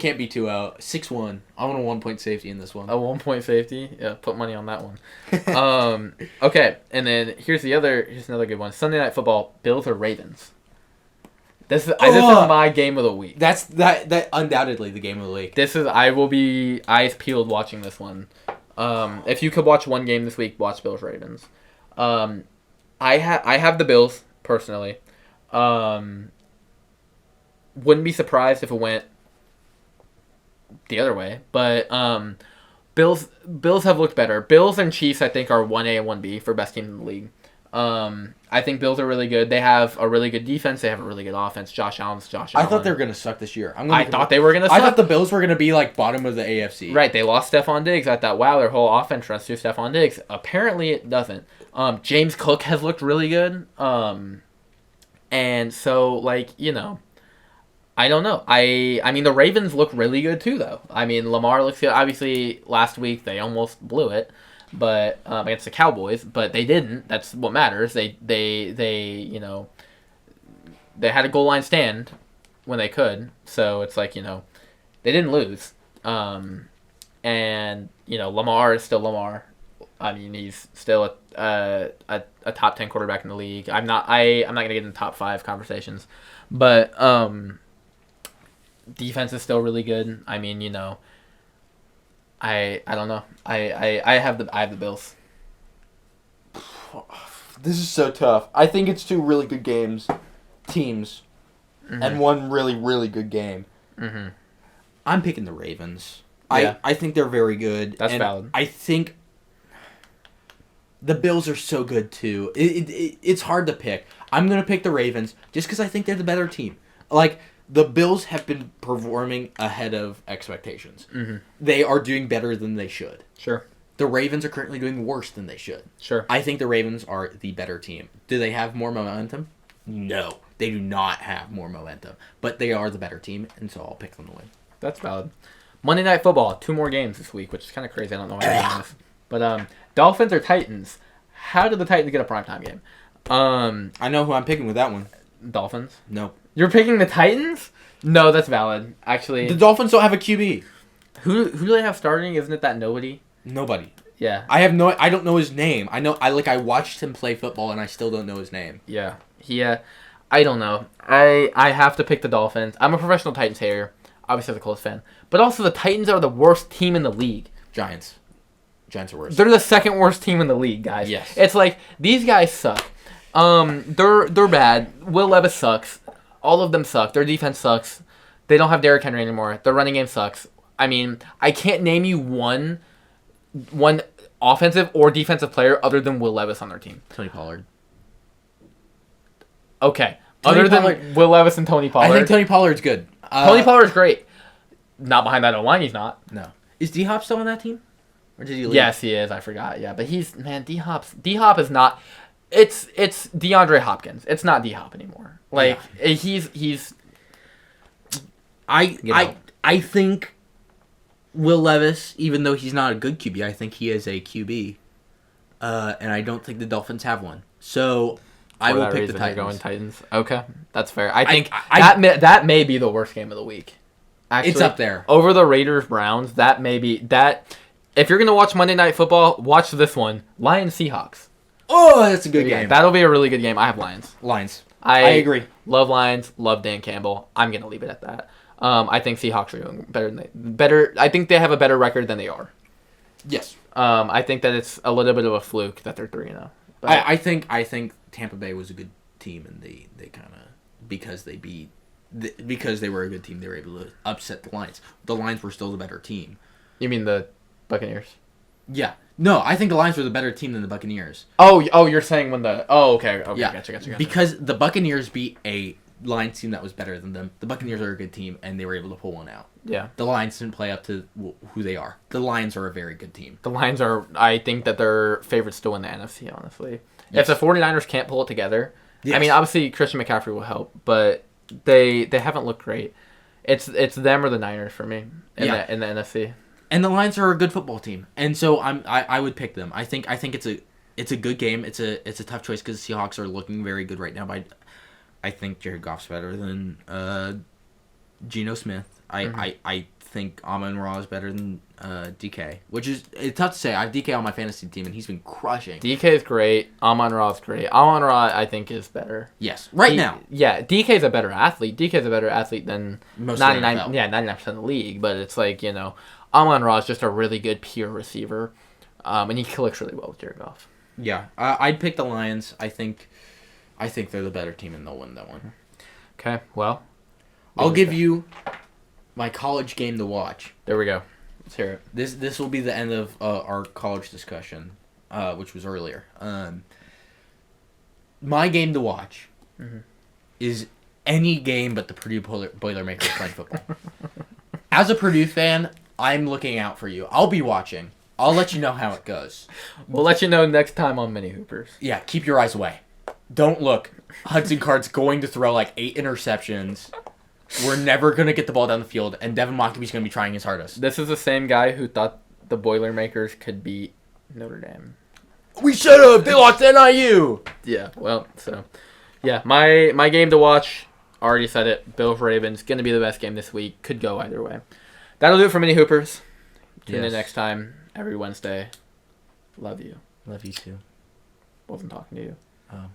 [SPEAKER 1] can't be 2-0. 6-1. I want a 1-point safety in this one.
[SPEAKER 2] A 1-point safety? Yeah, put money on that one. Okay, and then here's another good one. Sunday Night Football, Bills or Ravens? This is my game of the week.
[SPEAKER 1] That's that undoubtedly the game of the week.
[SPEAKER 2] I will be eyes peeled watching this one. If you could watch one game this week, watch Bills Ravens. I have the Bills personally. Wouldn't be surprised if it went the other way, but Bills have looked better. Bills and Chiefs I think are 1A and 1B for best team in the league. I think Bills are really good. They have a really good defense. They have a really good offense. Josh Allen.
[SPEAKER 1] I thought they were going to suck this year.
[SPEAKER 2] I thought they were going to suck.
[SPEAKER 1] I thought the Bills were going to be like bottom of the AFC.
[SPEAKER 2] Right. They lost Stephon Diggs. I thought, wow, their whole offense runs through Stephon Diggs. Apparently it doesn't. James Cook has looked really good. And so, like, you know, I don't know. I mean, the Ravens look really good too, though. I mean, Lamar looks good. Obviously, last week they almost blew it. But against the Cowboys, but they didn't. That's what matters. They you know, they had a goal line stand when they could. So it's like, you know, they didn't lose. And you know, Lamar is still Lamar. I mean, he's still a top 10 quarterback in the league. I'm not gonna get in the top 5 conversations, but defense is still really good. I mean, you know. I don't know. I have the Bills.
[SPEAKER 1] This is so tough. I think it's 2 really good teams, and 1 really, really good game. Mm-hmm. I'm picking the Ravens. Yeah. I think they're very good.
[SPEAKER 2] That's valid.
[SPEAKER 1] I think the Bills are so good too. It's hard to pick. I'm gonna pick the Ravens just because I think they're the better team. Like. The Bills have been performing ahead of expectations. Mm-hmm. They are doing better than they should.
[SPEAKER 2] Sure.
[SPEAKER 1] The Ravens are currently doing worse than they should.
[SPEAKER 2] Sure.
[SPEAKER 1] I think the Ravens are the better team. Do they have more momentum? No. They do not have more momentum. But they are the better team, and so I'll pick them to win.
[SPEAKER 2] That's valid. Monday Night Football, 2 more games this week, which is kind of crazy. I don't know why they're doing this. But Dolphins or Titans? How did the Titans get a primetime game?
[SPEAKER 1] I know who I'm picking with that one.
[SPEAKER 2] Dolphins?
[SPEAKER 1] Nope.
[SPEAKER 2] You're picking the Titans? No, that's valid. Actually,
[SPEAKER 1] the Dolphins don't have a QB.
[SPEAKER 2] Who do they have starting? Isn't it that nobody?
[SPEAKER 1] Nobody.
[SPEAKER 2] Yeah.
[SPEAKER 1] I don't know his name. I watched him play football and I still don't know his name.
[SPEAKER 2] Yeah. I don't know. I have to pick the Dolphins. I'm a professional Titans hater. Obviously, as a close fan. But also, the Titans are the worst team in the league.
[SPEAKER 1] Giants are worse.
[SPEAKER 2] They're the second worst team in the league, guys.
[SPEAKER 1] Yes.
[SPEAKER 2] It's like these guys suck. They're bad. Will Levis sucks. All of them suck. Their defense sucks. They don't have Derrick Henry anymore. Their running game sucks. I mean, I can't name you one offensive or defensive player other than Will Levis on their team.
[SPEAKER 1] Tony Pollard.
[SPEAKER 2] Okay. Other than Will Levis and Tony Pollard.
[SPEAKER 1] I think Tony Pollard's good.
[SPEAKER 2] Tony Pollard's great. Not behind that O-line, he's not.
[SPEAKER 1] No. Is D-Hop still on that team? Or did he leave?
[SPEAKER 2] Yes, he is. I forgot. Yeah, but D-Hop is not. It's DeAndre Hopkins. It's not D-Hop anymore. Like he's.
[SPEAKER 1] I think Will Levis, even though he's not a good QB, I think he is a QB, and I don't think the Dolphins have one. So I will pick the Titans.
[SPEAKER 2] Going Titans. Okay, that's fair. I think that may be the worst game of the week. Actually,
[SPEAKER 1] it's up there
[SPEAKER 2] over the Raiders Browns. That may be that. If you're gonna watch Monday Night Football, watch this one: Lions Seahawks.
[SPEAKER 1] Oh, that's a good game.
[SPEAKER 2] That'll be a really good game. I have Lions.
[SPEAKER 1] I agree.
[SPEAKER 2] Love Lions. Love Dan Campbell. I'm gonna leave it at that. I think Seahawks are doing better. I think they have a better record than they are.
[SPEAKER 1] Yes.
[SPEAKER 2] I think that it's a little bit of a fluke that they're 3-0.
[SPEAKER 1] I think Tampa Bay was a good team, and they kind of because they were a good team, they were able to upset the Lions. The Lions were still the better team.
[SPEAKER 2] You mean the Buccaneers?
[SPEAKER 1] Yeah. No, I think the Lions were the better team than the Buccaneers.
[SPEAKER 2] Oh, you're saying when the... Oh, okay. Yeah. Gotcha.
[SPEAKER 1] Because the Buccaneers beat a Lions team that was better than them. The Buccaneers are a good team, and they were able to pull one out.
[SPEAKER 2] Yeah.
[SPEAKER 1] The Lions didn't play up to who they are. The Lions are a very good team.
[SPEAKER 2] The Lions are... I think that they're favorites to win the NFC, honestly. Yes. If the 49ers can't pull it together... Yes. I mean, obviously, Christian McCaffrey will help, but they haven't looked great. It's them or the Niners for me in the NFC.
[SPEAKER 1] And the Lions are a good football team, and so I would pick them. I think it's a good game. It's a tough choice because the Seahawks are looking very good right now. But I think Jared Goff's better than Geno Smith. I think Amon-Ra is better than DK, which is it's tough to say. I have DK on my fantasy team, and he's been crushing.
[SPEAKER 2] DK is great. Amon-Ra is great. Amon-Ra, I think, is better.
[SPEAKER 1] Yes, now.
[SPEAKER 2] Yeah, DK is a better athlete. DK is a better athlete than
[SPEAKER 1] most
[SPEAKER 2] 99% of the league. But it's like, Amon-Ra is just a really good pure receiver, and he clicks really well with Jared Goff.
[SPEAKER 1] Yeah, I'd pick the Lions. I think they're the better team, and they'll win that one.
[SPEAKER 2] Okay, well,
[SPEAKER 1] I'll give you my college game to watch.
[SPEAKER 2] There we go. Let's hear it.
[SPEAKER 1] This will be the end of our college discussion, which was earlier. My game to watch is any game but the Purdue Boilermakers playing football. As a Purdue fan, I'm looking out for you. I'll be watching. I'll let you know how it goes.
[SPEAKER 2] We'll let you know next time on Mini Hoopers.
[SPEAKER 1] Yeah, keep your eyes away. Don't look. Hudson Card's going to throw like 8 interceptions. We're never going to get the ball down the field, and Devin Mockaby's going to be trying his hardest.
[SPEAKER 2] This is the same guy who thought the Boilermakers could beat Notre Dame.
[SPEAKER 1] We should have. They lost NIU.
[SPEAKER 2] Yeah, well, so. Yeah, my game to watch, already said it, Bills Ravens, going to be the best game this week. Could go either way. That'll do it for Mini Hoopers. Tune in next time, every Wednesday. Love you.
[SPEAKER 1] Love you too.
[SPEAKER 2] Wasn't talking to you.
[SPEAKER 1] Oh.